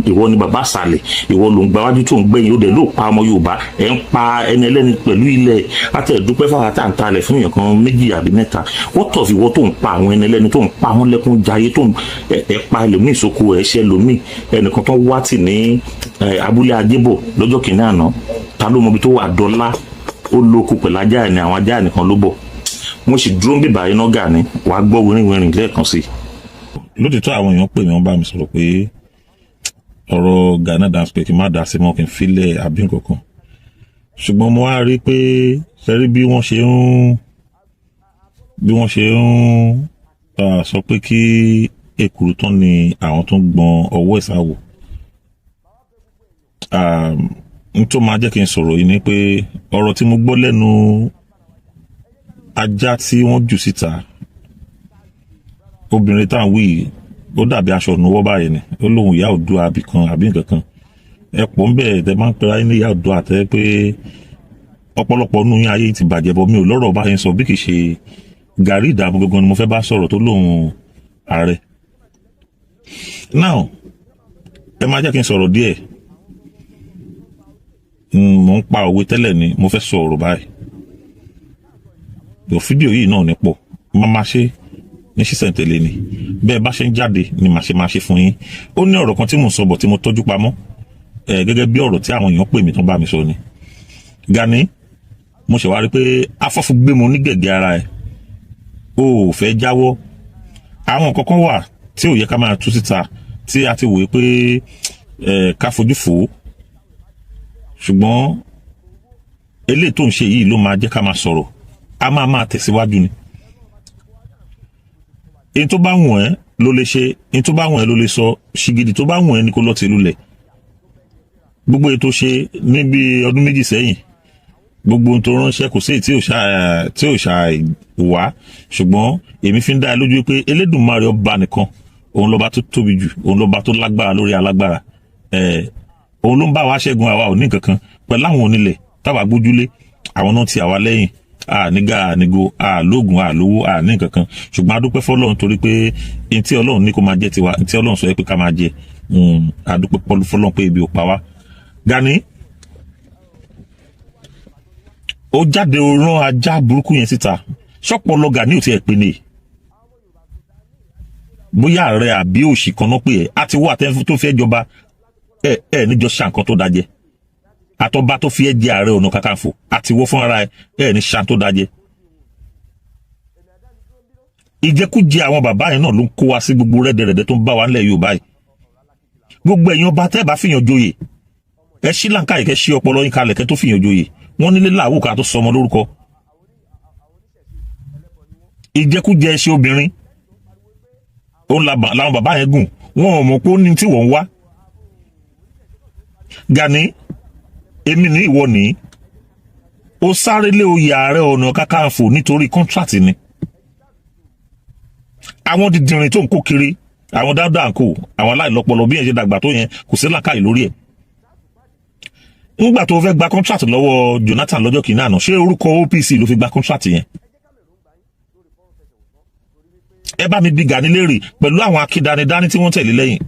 Speaker 4: ìwọ ni bàbá àsàlẹ̀ ìwọ ló ń gbáwájú tó ń gbẹ̀yìn ó dẹ̀ ló pa ọmọ Yorùbá ẹ̀ ń pa ẹni ẹlẹ́ni pẹ̀lú ilẹ̀ àtẹ̀dúpẹ́ fáwọn àtàǹtalẹ̀ fún èèyàn kan méjì àbí mẹ́ta wọ́n tọ̀ fi ìwọ tó ń pa àwọn ẹni ẹlẹ́ni tó ń pa wọn lẹ́kún jayé tó ń pa ẹlòmíì sóko ẹ̀ṣẹ̀ lòmíì ẹnìkan tó wá tì ní abúlé Ajébọ̀ lọ́jọ́ kìíní àná ta ló mọ ibi tó wà dọ́là ó lóko pẹ̀lú ajá ẹ̀ ní àwọn ajá ẹ̀ nìkan ló bọ̀ mo sì dúró ń bèbà iná Gani wàá gbọ́ wírin lẹ́ẹ̀kan sí i
Speaker 5: lótìtọ́ àwọn èèyàn pè mí wọ́n bá mi sọ̀rọ̀ pé ọ̀rọ̀ Gani Adams pé kí n má dá sí mọ́ kí n filẹ̀ àbí nǹkankan ṣùgbọ́n mo wá rí i pé sẹ́rí bí wọ́n ṣe ń sọ pé kí èkúrú tán ni àwọn tó ń gbọn ọwọ́ ìsáwò n tó máa jẹ́ kí n sọ̀rọ̀ yìí ni pé ọ̀rọ̀ tí mo gbọ́ lẹ́nu ajá tí wọ́n jù síta obìnrin tá à ń wí yìí ó dàbí aṣọ ìnuwọ́ báyìí ni ó lóun ìyá Oòduà àbí kan àbí nǹkan kan ẹ pọ̀ ń bẹ̀ tẹ máa ń pera ní ìyá Oòduà àtẹ pé ọ̀pọ̀lọpọ̀ nínú yín ayé ti bàjẹ́ bọ́ mi ò lọ́rọ̀ bá yẹn sọ bí kì í ṣe Gàrí Ìdààmú gangan ni mo fẹ́ bá sọ̀rọ̀ tó lóun ààrẹ. now ẹ máa jẹ́ kí n sọ̀rọ̀ díẹ̀ mo ń pa òwe tẹ́lẹ̀ ni mo fẹ́ sọ ọ̀rọ̀ báyìí fídíò yìí náà ní pọ̀ máa ṣe ní sísẹ̀ntẹ̀lé ni bẹ́ẹ̀ bá ṣe ń jáde ni màá ṣe fún yín ó ní ọ̀rọ̀ kan tí mò ń sọ bọ̀ tí mo tọ́jú pamọ́ gẹ́gẹ́ bí ọ̀rọ̀ tí àwọn èèyàn pè mí tó bá mi sọ ni Gani mo ṣe wá rí pé afọ́fún gbé mo ní gẹ̀gẹ́ ara ẹ̀ o ò fẹ́ jáwọ́ àwọn kankan wà tí ò yẹ ká máa tú síta tí a ti wòye pé ká fojú fò ó ṣùgbọ́n eléyìí tó ń ṣe yìí ló máa jẹ́ ká máa sọ̀rọ̀ a máa tẹ̀síwájú ni èyí tó bá wùn ẹ́ ló lè ṣe èyí tó bá wùn ẹ́ ló lè sọ ṣìgìdì tó bá wùn ẹ́ ní kó lọ́ọ́ ti lulẹ̀ gbogbo ètò ṣe níbi ọdún méjì sẹ́yìn gbogbo ohun tó ránṣẹ́ kò sí èyí tí ò ṣà wá ṣùgbọ́n èmi fi ń dá ẹ lójú pé Elédùmarè ọba nìkan òun lọ́ba tó tóbi jù òun lọ́ba tó lágbára lórí alágbára òun ló ń bá wa ṣẹ́gun àwa ò ní kankan pẹ̀lú àwọn onílẹ̀ táwa gbójúlé àwọn náà ti àwa lẹ́yìn nígà nígo lóògùn lówó ní kankan ṣùgbọ́n adúpẹ́ fọlọ́run torí pé ẹni tí Ọlọ́run ní kó máa jẹ tiwa ẹni tí Ọlọ́run sọ pé ká máa jẹ adúpẹ́ fọlọ́run pé ebi ò pa wá. Gani ó jáde rán ajá burúkú yẹn síta ṣọ́pọ̀ lọ Gani ò tiẹ̀ pé ní bóyá ààrẹ àbí òṣì kan náà pé ẹ̀ àti wọ́n àtẹ́fún tó fẹ́ jọba ẹ̀ níjọ ṣàǹkan tó dájẹ́ àtọba tó fi ẹ́ jẹ Ààrẹ Ọ̀nà Kakanfò àti wọ́ fún ara ẹ̀ ní ṣàn tó dájẹ́ ìjẹkújẹ àwọn bàbá yẹn náà ló ń kó wa sí gbogbo rẹ́dẹ̀rẹ́dẹ́ tó ń bá wa nílẹ̀ Yorùbá yìí gbogbo ẹ̀yin ọba tẹ́ bá fìyàn joyè ẹ ṣí làǹkà yìí kẹ́ ṣí ọpọlọ yín kalẹ̀ kẹ́ tó fìyàn joyè wọ́n nílé làwù ká tó sọmọ lórúkọ ìjẹkújẹ ṣe obìnrin òun làwọn bàbá yẹn gùn wọn ò mọ̀ pé ó ní tí wọ́n ń wá Gani èmi ní ìwọ ní ó sáré lé oyè Ààrẹ Ọ̀nà Kakanfò nítorí kọ́ńtrátì ni àwọn dìdìrín tó ń kó kiri àwọn dáadáa ń kó àwọn aláìlọ́pọlọ bí yẹn ṣe dàgbà tó yẹn kò sí làákàyè lórí ẹ̀ nígbà tó fẹ́ gba kọ́ńtrátì lọ́wọ́ Jonathan lọ́jọ́ kìíní àná ṣé orúkọ OPC ló fi gba kọ́ńtrátì yẹn ẹ bá mi bi Gani léèrè pẹ̀lú àwọn akídanidání tí wọ́n tẹ̀lé lẹ́yìn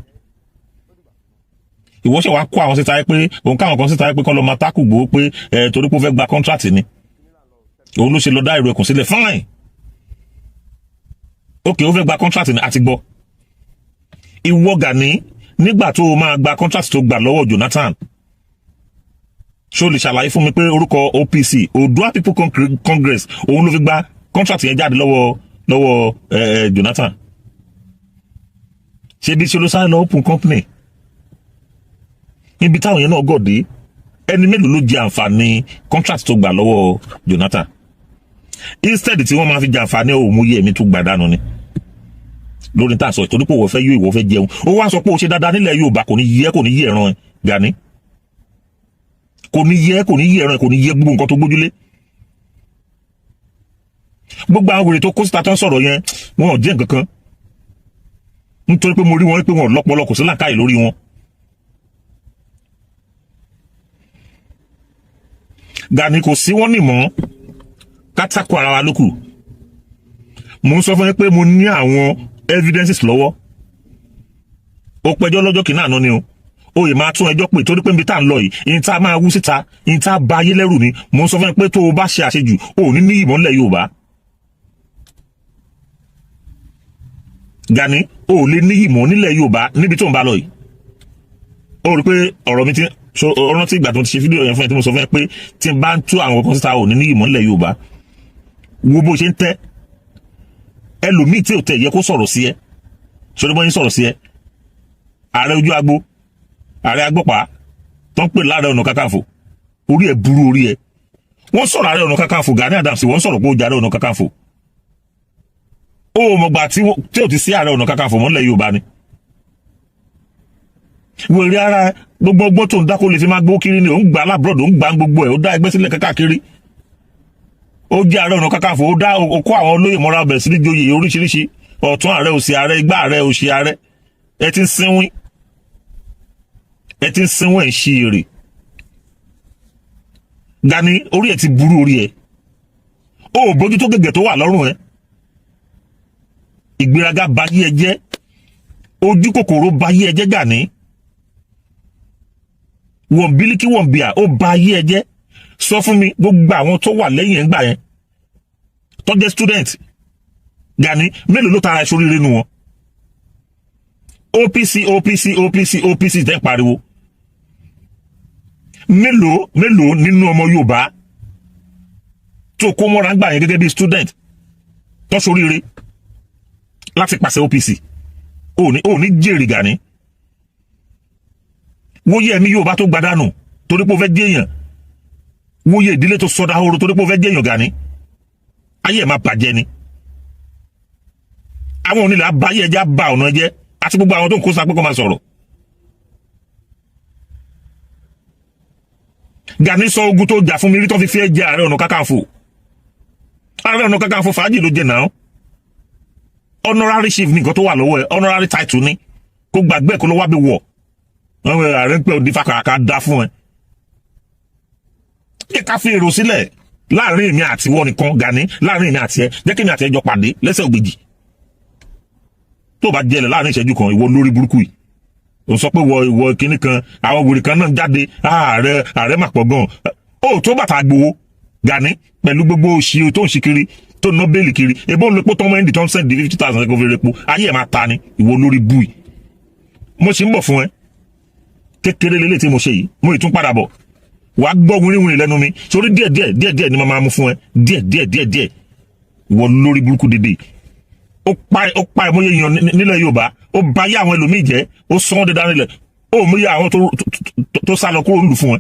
Speaker 5: ìwọ ṣe wá kó àwọn síta pé òun káwọn kan síta pé kọ́ lọ máa tákù Ìgbòho pé torí pé ó fẹ́ gba contract ni òun ló ṣe lọ dá ìrò ẹkùn sílẹ̀ fine ok ó fẹ́ gba contract ni àti gbọ́ ìwọ Gani nígbà tó o máa gba contract tó gbà lọ́wọ́ Jonathan ṣó lè ṣàlàyé fún mi pé orúkọ OPC Oòduà People Congress òun ló fi gba contract yẹn jáde lọ́wọ́ Jonathan ṣe bí ṣe ló sáré lọ open company níbi táwọn yẹn náà gọ̀dé ẹni mélòó ló jẹ àǹfààní contract tó gbà lọ́wọ́ Jonathan instead tí wọ́n máa fi jẹ àǹfààní òmùyẹ ẹ̀mí tó gbà dànù ni lórí tá a sọ ìtòrí pé òwò fẹ́ yó ìwọ fẹ́ jẹun ó wá sọ pé ó ṣe dáadáa nílẹ̀ Yorùbá kò ní yẹ ẹran ẹ Gani kò ní yẹ ẹran ẹ kò ní yẹ gbogbo nǹkan tó gbójúlé gbogbo àwọn wèrè tó kó síta tó ń sọ̀rọ̀ yẹn wọn ò jẹ́ nǹkan kan nítorí pé mo rí wọn pé wọn lọ́pọlọ kò sí làákàyè lórí wọn. Gani kò sí wọn nìmọ̀ kátàkù ara wa lókù mo ń sọ fún yín pé mo ní àwọn evidences lọ́wọ́ ó pẹjọ́ lọ́jọ́ kìíní àná ni o yìí máa tún ẹjọ́ pé torí pé níbi tá à ń lọ yìí ìyìn tá a máa wú síta ìyìn tá a ba ayé lẹ́rù ni mo ń sọ fún yín pé tó o bá ṣe àṣejù o ò ní ìmọ̀ nílẹ̀ Yorùbá Gani o ò lè ní ìmọ̀ nílẹ̀ Yorùbá níbi tó ń bá lọ yìí ó rí pé ọ̀rọ̀ mi ti ọ̀rọ̀ tí ìgbà tó ti ṣe fídíò yẹn fún ẹ tí mo sọ fún ẹ pé tí n bá ń tú àwọn kan síta ò ní ìmọ̀ nílẹ̀ Yorùbá wo bó ṣe ń tẹ́ ẹlòmíì tí ò tẹ̀ yẹ kó sọ̀rọ̀ sí ẹ ṣọdún bọ́ yín sọ̀rọ̀ sí ẹ ààrẹ ojú agbo ààrẹ agbọ́pá tó ń pè láàrẹ ọ̀nà kakanfò orí ẹ burú orí ẹ wọ́n sọ̀rọ̀ ààrẹ ọ̀nà kakanfò Gani Adams wọ́n sọ̀rọ̀ pé ó jẹ́ ààrẹ ọ̀nà kakanfò ó mọ̀gbà tí ò ti sí ààrẹ ọ̀nà kakanfò mọ́lẹ̀ Yorùbá ni wèrè ara gbogbo ọgbọ́n tó ń dákó lè fi máa gbó kiri ni òun gbà lábúrọ̀dù òun gbà gbogbo ẹ̀ ó dá ẹgbẹ́ sílẹ̀ káàkiri ó jẹ́ ààrẹ ọ̀nà kakanfò ó dá okó àwọn olóyè mọ́ra bẹ̀rẹ̀ sí ní joyè oríṣiríṣi ọ̀tún ààrẹ òsì ààrẹ igbá ààrẹ òsì ààrẹ ẹ ti ń sínwín ẹ̀ ń ṣí èrè Gani orí ẹ̀ ti burú orí ẹ̀ ó bójú tó gẹ̀gẹ̀ tó wà lọ́rùn ẹ̀ ìgbéraga ba yí ẹ jẹ́ ojú kòkòrò ba yí ẹ jẹ́ Gani wọ̀n bílíkì wọ̀n bíà ó ba yí ẹ jẹ́ sọ fún mi gbogbo àwọn tó wà lẹ́yìn ẹ̀ ń gbà yẹn tó jẹ́ student Gani mélòó ló tara ìṣoríire nu wọn OPC tẹ́ ń pariwo mélòó nínú ọmọ Yorùbá tó kó mọ́ra ń gbà yẹn gẹ́gẹ́ bí student tó ṣoríire láti pàṣẹ OPC ò ní jèrè Gani wóyè ẹ̀mí Yorùbá tó gbadánù torí pé ó fẹ́ jẹ́yàn wóyè ìdílé tó sọdá horo torí pé ó fẹ́ jẹ́yàn Gani ayé ẹ̀ máa bàjẹ́ ni àwọn onílẹ̀ abáyé ẹja bá ọ̀nà jẹ́ àti gbogbo àwọn tó ń kó sapẹ́ kó máa sọ̀rọ̀ Gani sọ ogun tó jà fún mi rí tó fi fẹ́ jẹ ààrẹ ọ̀nà kakanfò fàájì ló jẹ náà honorary chief ní nǹkan tó wà lọ́wọ́ ẹ̀ honorary title ní kó gbàgbé kó ló wá bí wọ̀ ààrẹ ń pẹ́ òdì fàkàkà dá fún ẹ yẹ ká fi èrò sílẹ̀ láàrin èmi àti wọ́n nìkan Gani láàrin èmi àti ẹ jẹ́ kí èmi àti ẹ jọ pàdé lẹ́sẹ̀ ògbèjì tó bá jẹ́lẹ̀ láàrin ìṣẹ́jú kan ìwọ lórí burúkú yìí ó sọ pé ìwọ kìíní kan àwọn wèrè kan náà jáde ààrẹ mà pọ̀ gan ó tó bàtà gbowó Gani pẹ̀lú gbogbo òṣì tó ń ṣe kiri tó ná bẹ́ẹ̀lì kiri ebó ń lo epo tó ń wẹ́ndì tó ń sẹ́ndì 50,000 kó fi repo ayé ẹ̀ máa ta ni ìwọ lórí bú yìí mo sì ń bọ̀ fún ẹ kékeré lélẹ̀ tí mo ṣe yìí mo ì tún padà bọ̀ wàá gbọ́ wíríwíri lẹ́nu mi sórí díẹ̀ ni mo máa mú fún ẹ díẹ̀ ìwọ lórí burúkú dédé ó pa ìmọ̀ye èèyàn nílẹ̀ Yorùbá ó bá yé àwọn ẹlòmíì jẹ́ ó sọ wọ́n dédá nílẹ̀ ó mú yé àwọn tó sá lọ kúrò nílùú fún ẹ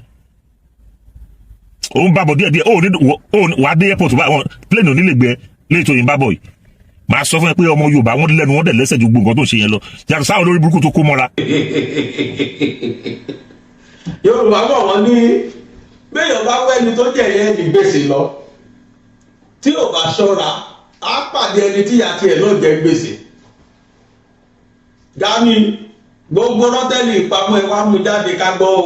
Speaker 5: ó ń bábọ̀ díẹ̀ wàá dé airport àwọn plane onílẹ̀gbẹ́ lẹ́yìn tó yìí ń bábọ̀ yìí màá sọ fún ẹ pé ọmọ Yorùbá wọn lẹ́nu wọn dẹ̀ lẹ́sẹ̀ ju gbogbo nǹkan tó ń ṣe yẹn lọ yàtọ̀ sáwọn lórí burúkú tó kó mọ́ra.
Speaker 2: Yorùbá bọ̀ wọ́n ní béèyàn bá wẹ́ni tó jẹ̀ yẹn ní gbèsè lọ tí ò bá ṣọ́ra á pàdé ẹni tí ìyá tiẹ̀ náà jẹ gbèsè. Gani gbogbo rọ́tẹ́lì ìpamọ́ ẹ wá mú jáde ká gbọ́ o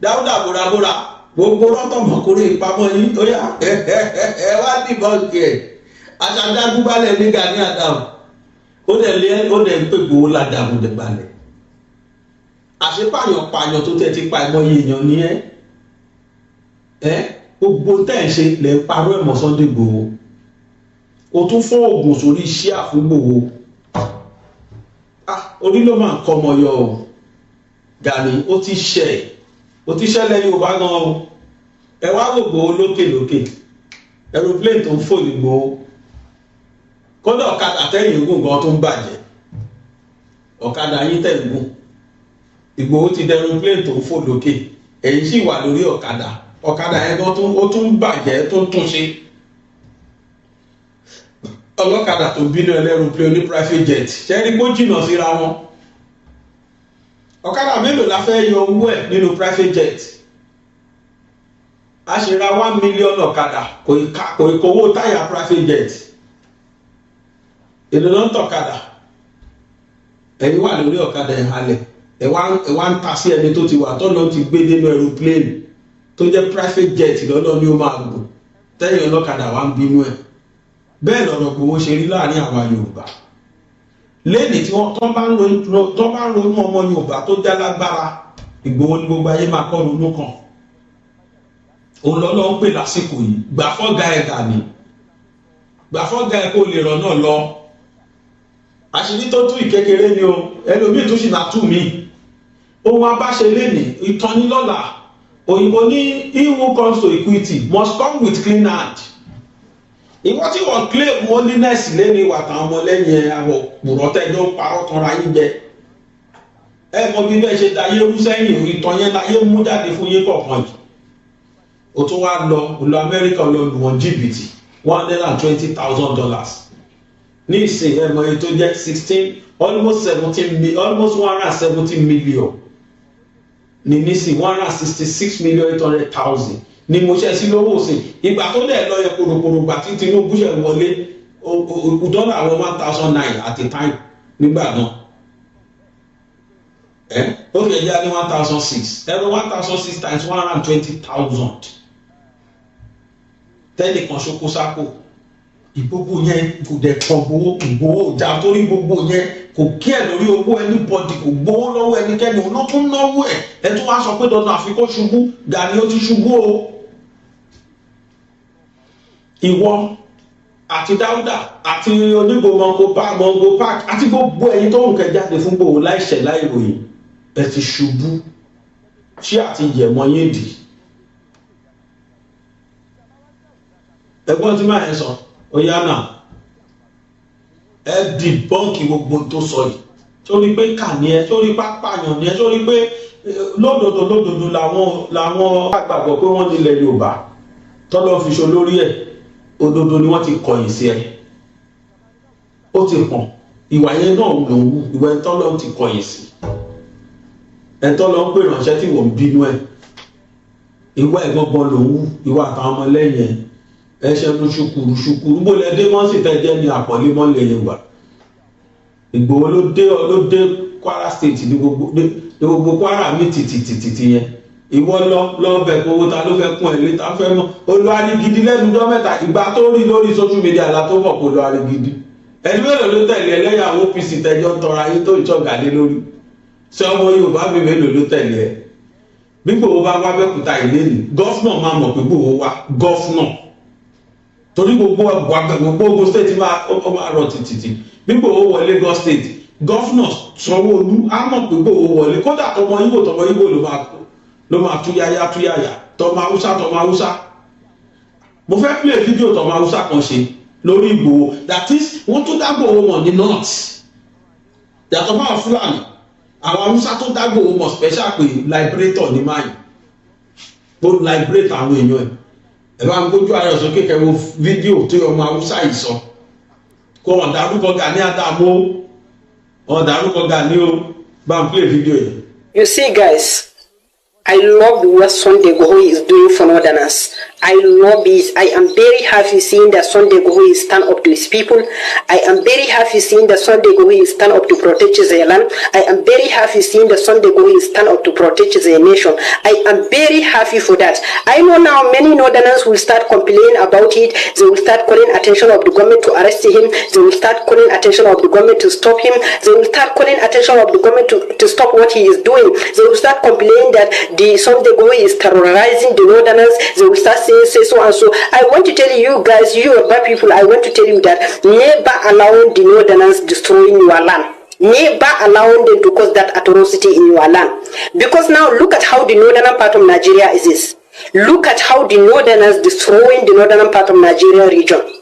Speaker 2: Dáúdà búrabúra gbogbo rọ́tọ̀mọ̀kúrẹ́ ìpamọ́ yín ó yá ẹ wá dìbọn kí ẹ aṣáájú ní Gani Adams ó dẹ̀ ń pè Ìgbòho ládàmú dẹ̀ balẹ̀ àṣepàyàn pààyàn tó tẹ̀ ti pa ìmọ̀ye èèyàn ní gbogbo tẹ̀ ń ṣe lẹ̀ ń parọ́ ẹ̀mọ́ Sunday Igboho o tún fún oògùn sórí iṣẹ́ àfúgbòho orí ló máa ń kọ́ ọmọ yọ o Gani ó ti ṣẹlẹ̀ Yorùbá gan o ẹ wá gbogbo lókè aeroplane tó ń fò Ìgbòho kódà ọ̀kadà tẹ́yìn gùn gan tó ń bàjẹ́ ọ̀kadà yín tẹ̀ gùn Ìgbòho ti dẹ aeroplane tó ń fò lókè ẹ̀yin sì wà lórí ọ̀kadà yẹn gan ó tún bàjẹ́ tó ń túnṣe ọlọ́kadà tó bínú ẹlẹ́rùplé ní private jet ṣẹ́rí kó jìnnà síra wọn ọ̀kadà mélòó la fẹ́ yọ owó ẹ̀ nínú private jet a ṣe ra 1 million ọ̀kadà kò ìkówó táyà private jet èlò ló ń tọ̀kadà ẹ̀yin wà lórí ọ̀kadà ẹ̀ halẹ̀ ẹ̀ wá ń ta sí ẹni tó ti wà tọ́nà ti gbé nínú aeroplane tó jẹ́ private jet lọ́nà ni ó máa gùn tẹ́yìn ọlọ́kadà wá ń bínú ẹ̀ bẹ́ẹ̀ lọ́rọ̀ Ìgbòho ṣe rí láàrin àwa Yorùbá lẹ́ni tí wọ́n tọ́ bá ń ronú ọmọ Yorùbá tó já lágbára Ìgbòho ní gbogbo ayé máa kọ́ ronú kan òun lọ́lọ́ ń pè lásìkò yìí gbà fọ́gà ẹ̀ Gani gbà fọ́gà ẹ̀ kó lè rọ̀ náà lọ àṣírí tó tú ìkékeré ni o ẹlòmíì tó sì máa tú mi ohun abáṣe lẹ́ni ìtọ́nilọ́lá òyìnbó ní he who comes to equity must come with clean hand ìwọ́n tí wọ́n claim holiness lẹ́ni ìwà táwọn ọmọlẹ́yìn àwọn òpùrọ̀ tẹ́jọ́ parọ́ tanra yín jẹ ẹ mọ bí bẹ́ẹ̀ ṣe dayé rú sẹ́yìn ìtàn yẹn láyé mú jáde fún yín kọ̀ọ̀kan yìí ó tún wá lọ Amẹ́ríkà lọ lù wọ́n jìbìtì $120,000 ní ìsìn ẹ mọ èyí tó jẹ́ almost 170 million ní nísìn 166,800,000 ni mo ṣe sí lówó òsìn ìgbà tó dẹ̀ lọ yẹ kòròkòrò gbà tí Tinubu ṣe wọlé dọ́là àwọn 1,009 at a time nígbà náà ó fi ẹ̀jẹ̀ ní 1,006 ẹ̀rọ 1,006 times 120,000 tẹ́lẹ̀ kan ṣoko sápò ìgbogbo yẹn kò dẹ̀ kàn Ìgbòho ìjà torí gbogbo yẹn kò kí ẹ̀ lórí owó anybody kò gbowó lọ́wọ́ ẹnikẹ́ni òun ló tún náwó ẹ̀ tún wá sọ pé dandan àfi kó ṣubú Gani ó ti ṣubú o ìwọ àti Dáúdà àti onígbò Mongo Park àti gbogbo ẹ̀yin tó ń kẹ jáde fún Ìgbòho láìṣẹ̀ láìròyìn ẹ ti ṣubú ṣé àti yẹ̀mọ́ yín dì ẹ̀gbọ́n tí máa ń sọ ó yá náà ẹ di bọ́ǹkì gbogbo tó sọ yìí torí pé kà ní ẹ torí pápáyàn ní ẹ torí pé lódodo làwọn àgbàgbọ́ pé wọ́n nílẹ̀ Yorùbá tọ́lọ́ fi ṣo lórí ẹ̀ òdodo ni wọ́n ti kọ̀yìn sí ẹ ó ti pọ̀n ìwà yẹn náà ló ń wù ìwà ẹ̀ tọ́lọ́ ti kọ̀yìn sí ẹ̀ tọ́lọ́ ń pè ránṣẹ́ tí wọ́n ń bínú ẹ̀ ìwà ẹ̀ gbọ́ngbọ́n ló ń wù ìwà àtàwọn ọmọlẹ́yìn ẹ̀ ẹṣẹ ló ṣùkùrù bó lẹ dé mọ́sí tẹ́jẹ́ ní àpọ̀lé mọ́lẹ̀ Yorùbá Ìgbòho ló dé Kwara State ní gbogbo Kwara mi tìtìtìtì yẹn ìwọ lọ bẹ̀ kó owó ta ló fẹ́ kún ẹ̀ létà fẹ́ mọ́ olùwárí gidi lẹ́nu ọjọ́ mẹ́ta ìgbà tó rí lórí social media la tó mọ̀ kó olùwárí gidi ẹni mélòó ló tẹ̀lé ẹlẹ́yà OPC tẹ́jọ́ tọrọ ayé tó ìṣọ̀gàdé lórí ṣé ọmọ Yorùbá mi mélòó ló tẹ̀lé ẹ bí Ìgbòho bá wá bẹ́kúta ìlérí gọ́fúnà máa mọ̀ pé Ìgbòho wá gọ́fúnà torí gbogbo state máa rọ títí bí Ìgbòho wọlé Lagos state gọ́fúnà Sanwó-Olú á mọ̀ pé Ìgbòho wọlé kódà tọmọ Ìgbò ló máa túyáyá tọmọ Haúsá mo fẹ́ play fídíò tọmọ Haúsá kan ṣe lórí Ìgbòho that is wọ́n tó dá Ìgbòho mọ̀ ní north yàtọ̀ báwọn Fúlàní àwọn Haúsá tó dá Ìgbòho mọ̀ special pé liberator ní máyì tó liberate àwọn èèyàn ẹ̀ ẹ bá ń gbójú ayọ̀ sókè kẹwo fídíò tó ọmọ Haúsá yìí sọ kó wọn dárúkọ Gani Adams wọn dárúkọ Gani o bá ń play fídíò yìí.
Speaker 6: You see guys, I love what Sunday Igboho is doing for Northerners. I love it. I am very happy seeing that Sunday Igboho is stand up to his people. I am very happy seeing that Sunday Igboho is stand up to protect his land. I am very happy seeing that Sunday Igboho is stand up to protect his nation. I am very happy for that. I know now many Northerners will start complaining about it. They will start calling attention of the government to arrest him. They will start calling attention of the government to stop him. They will start calling attention of the government to stop what he is doing. They will start complaining that the Sunday Igboho is terrorizing the Northerners. They will start saying so and so. I want to tell you guys, you bad people, I want to tell you that never allow the Northerners destroying your land. Never allowing them to cause that atrocity in your land. Because now look at how the northern part of Nigeria is this. Look at how the Northerners destroying the northern part of Nigeria region.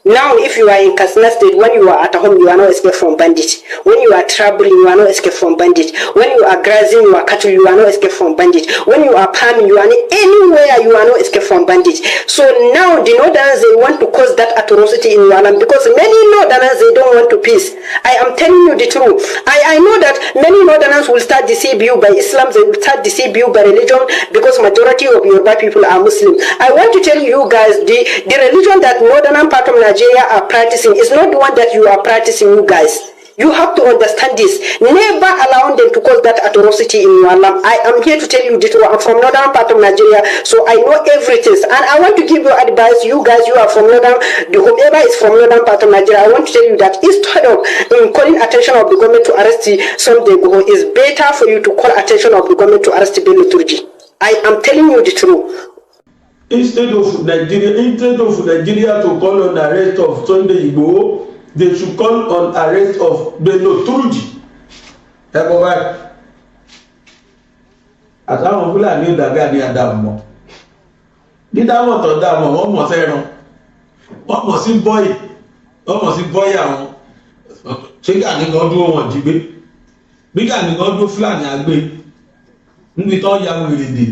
Speaker 6: Now, if you are in Katsina State, when you are at home, you are not escape from bandits. When you are traveling, you are not escape from bandits. When you are grazing your cattle, you are not escape from bandits. When you are farming, you are anywhere, you are not escape from bandits. So now the Northerners, they want to cause that atrocity in your land because many Northerners, they don't want to peace. I am telling you the truth. I know that many Northerners will start deceive you by Islam, they will start deceive you by religion because majority of Yoruba people are Muslim. I want to tell you guys, the religion that northern part of Nigeria are practicing is not the one that you are practicing, you guys. You have to understand this. Never allow them to cause that atrocity in your land. I am here to tell you this. I'm from northern part of Nigeria, so I know everything. And I want to give you advice. You guys, you are from northern, whomever is from northern part of Nigeria, I want to tell you that instead of calling attention of the government to arrest Sunday Igboho, it's better for you to call attention of the government to arrest Bello Turji. I am telling you the truth.
Speaker 2: Instead of Nigeria to call on arrest of Sunday Igboho, they should call on arrest of Bello Turji. Ẹ bọ́ báyìí. Àtàwọn Fúlàní ò dàbí àní àdàmọ̀. Dídámọ̀ tó dàmọ̀ wọ́n mọ̀ sẹ́ran. Wọ́n mọ̀ sí bọ́ì. Wọ́n mọ̀ sí bọ́ì àwọn. Ṣé Gani kan dúró wọn jí gbé? Bí Gani kan dúró Fúlàní àgbé. Níbi tó ya wèrè dè.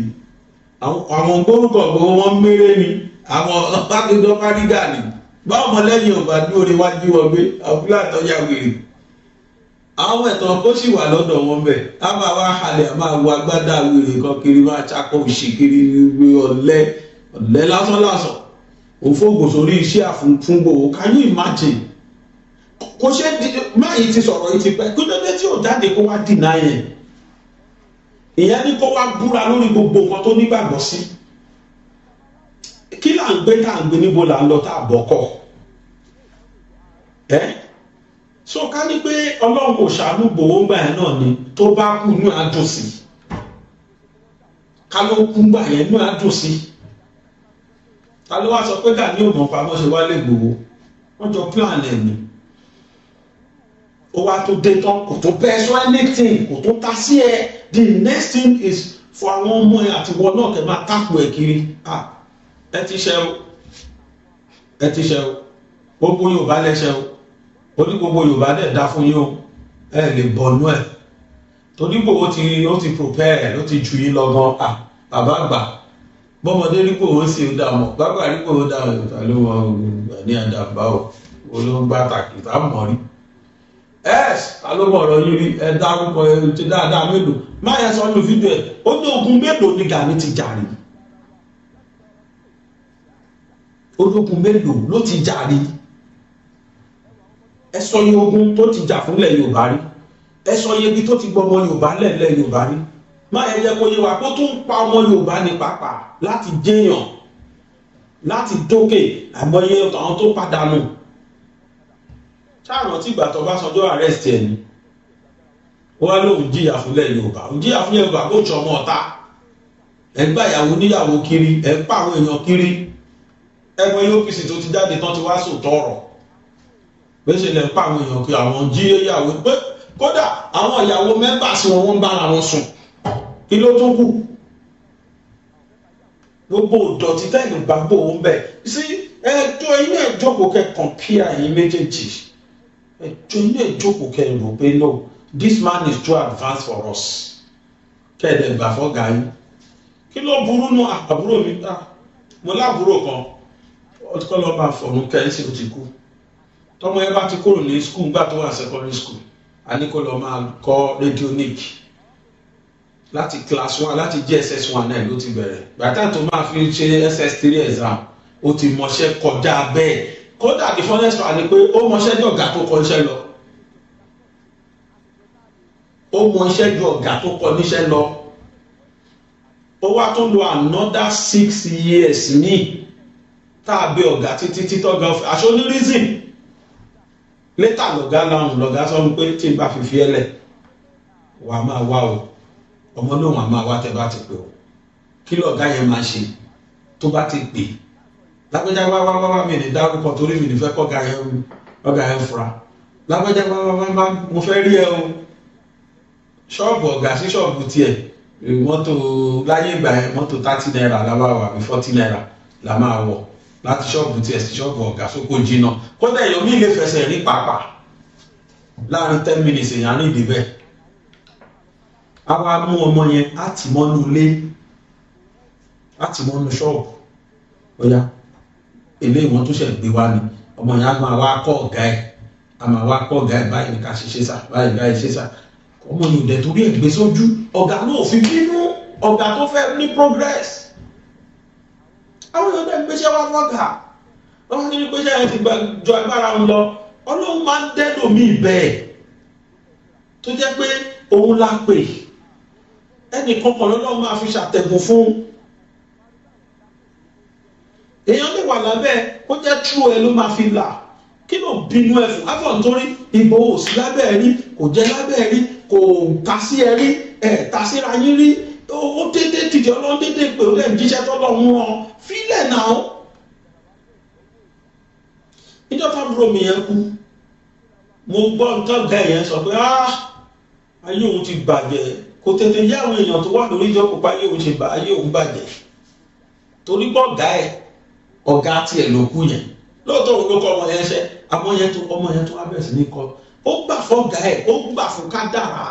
Speaker 2: Àwọn gbórúkọ gbogbo wọn méré ni. Àwọn Bákidọ́ bá rí Gani. Báwọn ọmọlẹ́yìn ọba ní orí wájú wọn gbé àwọn Fúlàní tó ya wèrè. Àwọn ẹ̀tàn kó sì wà lọ́dọ̀ wọn bẹ̀. A máa wá halẹ̀, a máa wo agbádá wèrè kan kiri, máa ṣakọ òṣèkiri ní ọ̀lẹ́ lásánlásán. Òfóògùn sórí iṣẹ́ àfúngbò. Can you imagine? Kò ṣe máyì ti sọ̀rọ̀ yìí ti pẹ́. Kí ló dé tí ò jáde kó wá dìnnà yẹn? Ìyẹn ní kó wá búra lórí gbogbo nǹkan tó nígbàgbọ́ sí. Kí là ń gbé tá à ń gbé níbo là ń lọ tá à bọ́kọ̀? So ká ní pé Ọlọ́run kò ṣàánú Ìgbòho ńgbà yẹn náà ni tó bá kú inú àdùn sí. Ká ló kú ńgbà yẹn inú àdùn sí. Ta ló wá sọ pé Gani ò mọ̀ pamọ́ ṣe wálé Ìgbòho? Wọ́n jọ plan ẹ̀ ni. Ó wá tó dé tán kò tó bẹ́ẹ̀ sọ anything kò tó ta sí ẹ. The next thing is for àwọn ọmọ ẹ àti wọn náà kẹ máa tápò ẹ kiri. Ẹ ti ṣe o. Ẹ ti ṣe o. Gbogbo Yorùbá lẹ́ṣẹ̀ o. Ó ní gbogbo Yorùbá dẹ̀ dá fún yín o. Ẹ lè bọ̀nú ẹ̀. Torí Ìgbòho ó ti prepare ló ti jù yín lọ gan. Bàbá àgbà. Bọ́mọdé rí Ìgbòho sí ó dà mọ̀. Bàbá rí Ìgbòho dà mọ̀. Ìta ló wọ ní àdàbà o. Olóńgbà tàkì tá mọ̀ rí. Alómọ̀rọ̀ yìí rí ẹ dárúkọ ẹ ti dáadáa mélòó. Máa yẹ sọ ní fídíò ẹ̀. Ó ní ogun mélòó ni Gani ti jà rí? Ológun mélòó ló ti jà rí? Ẹ sọ iye ogun tó ti jà fúnlẹ̀ Yorùbá rí. Ẹ sọ iye ibi tó ti gbọmọ Yorùbá lẹ́lẹ̀ Yorùbá rí. Máa yẹ kó yé wa kó tún pa ọmọ Yorùbá ní pàápàá láti jẹyàn láti dókè àìmọye àwọn tó pàdánù. Ṣáàrùn tí ìgbà tó bá sọjọ́ arrest ẹ̀ ni. Ó wá lóun jìyà fúnlẹ̀ Yorùbá. Òun jìyà fúnlẹ̀ Yorùbá kó ṣọmọ ọ̀tá. Ẹ gbà ìyàwó níyàwó kiri, ẹ pa àwọn èèyàn kiri. Ẹgbẹ́ OPC tó ti jáde tán ti wá sòótọ́ ọ̀rọ̀. Bẹ́sẹ̀ lẹ́ pa àwọn èèyàn kí àwọn jí ìyàwó pé kódà àwọn ìyàwó mẹ́mbà sí wọn ń bára wọn sùn. Kí ló tún kù? Gbogbo ìdọ̀tí tẹ́lẹ̀ gbàgbó òun bẹ̀. Sí ẹjọ́ ilé ìjókòó kẹ́ compare yín méjèèjì. Ẹjọ́ ilé ìjókòó kẹ́ rò pé no, this man is too advanced for us. Kẹ́ẹ̀dẹ̀ gbà fọ́gà yín. Kí ló burú nù àbúrò mi? Mo lábúrò kan. Ó ti kọ́ lọ́ bá fọ̀nù kẹ́ńsì ó ti kú. Tọ́mọ ẹ bá ti kúrò ní school gbà tó wà secondary school. A ní kó lọ máa kọ́ radionic láti class 1 láti JSS1 náà ló ti bẹ̀rẹ̀ gbàtà tó máa fi ṣe SS3 exam ó ti mọṣẹ́ kọjá bẹ́ẹ̀ kódà the funnest part ni pé ó mọṣẹ́ jọ ọ̀gá tó kọ́ iṣẹ́ lọ ó mọṣẹ́ jọ ọ̀gá tó kọ́ níṣẹ́ lọ ó wá tún lo another 6 years ní tàbí ọ̀gá títí títọ́gá aṣọ ní reason later lọ̀gá láhùn lọ̀gá sọ wípé tí n bá fi fi ẹlẹ̀ wà máa wá o ọmọ lóhùn àmà wá tẹ́ bá ti pè o kí lọ̀gá yẹn máa ṣe tó bá ti pè lágbẹ́já wá mi ní dárúkọ torí mi ní fẹ́ kọ́gá yẹn fura lágbẹ́já wá mo fẹ́ rí ẹ o ṣọ́ọ̀bù ọ̀gá sí ṣọ́ọ̀bù tiẹ̀ mọ́tò láyé ìgbà yẹn mọ́tò 30 naira lábá wà bí 40 naira la máa wọ̀ láti ṣọ́ọ̀bù tiẹ̀ sí ṣọ́ọ̀bù ọ̀gá sókò jìnnà kódà èèyàn mi lè fẹsẹ̀ rí pàápàá láàrin 10 minutes èèyàn rìn débẹ̀ a wá mú ọmọ yẹn á tì mọ́nú ilé á tì mọ́nú ṣọ́ọ̀bù bóyá ilé ìwọ̀n tó ṣẹ̀ gbé wá ni ọmọ yẹn á máa wá kọ́ ọ̀gá ẹ̀ báyìí ní ká ṣe sá báyìí ṣe sá ọmọ yìí ò dẹ̀ torí ẹ̀ gbé sójú ọ̀gá náà fi bínú ọ̀gá tó fẹ́ ní progress àwọn èèyàn dẹ̀ ń gbéṣẹ́ wá fọ́gà wọ́n ní gbéṣẹ́ yẹn ti jọ agbára ń lọ ọlọ́run máa ń dẹ́dọ̀ mí bẹ́ẹ̀ tó jẹ́ pé òun la pè ẹnì kankan lọ́lọ́run máa fi ṣàtẹ̀gùn fún èèyàn lè wà lábẹ́ ó jẹ́ true ẹ ló máa fi là kí ló bínú ẹ fún afọ nítorí ìbò òsì lábẹ́ ẹ rí kò jẹ́ lábẹ́ ẹ rí kò ta sí ẹ rí ẹ ta síra yín rí ó dédé tìjọ lọ dédé pé ó lẹ́nu jíṣẹ́ tọ́lọ́run rán fílẹ̀ náà níjọ́ tábúrò mi yẹn kú mo gbọ́ nǹkan ga yẹn sọ pé ayé òun ti bàjẹ́ kò tètè yá àwọn èèyàn tó wà lórí ìjọ pupa ayé òun ṣe bá ayé òun bàjẹ́ torí pọ̀ ọ̀gá tiẹ̀ ló kú yẹn lóòótọ́ òun ló kọ́ ọmọ yẹn ṣẹ́ ọmọ yẹn tó wá bẹ̀rẹ̀ sí ní kọ́ ó gbà fọ́gà ẹ̀ ó gbà fún kádàrá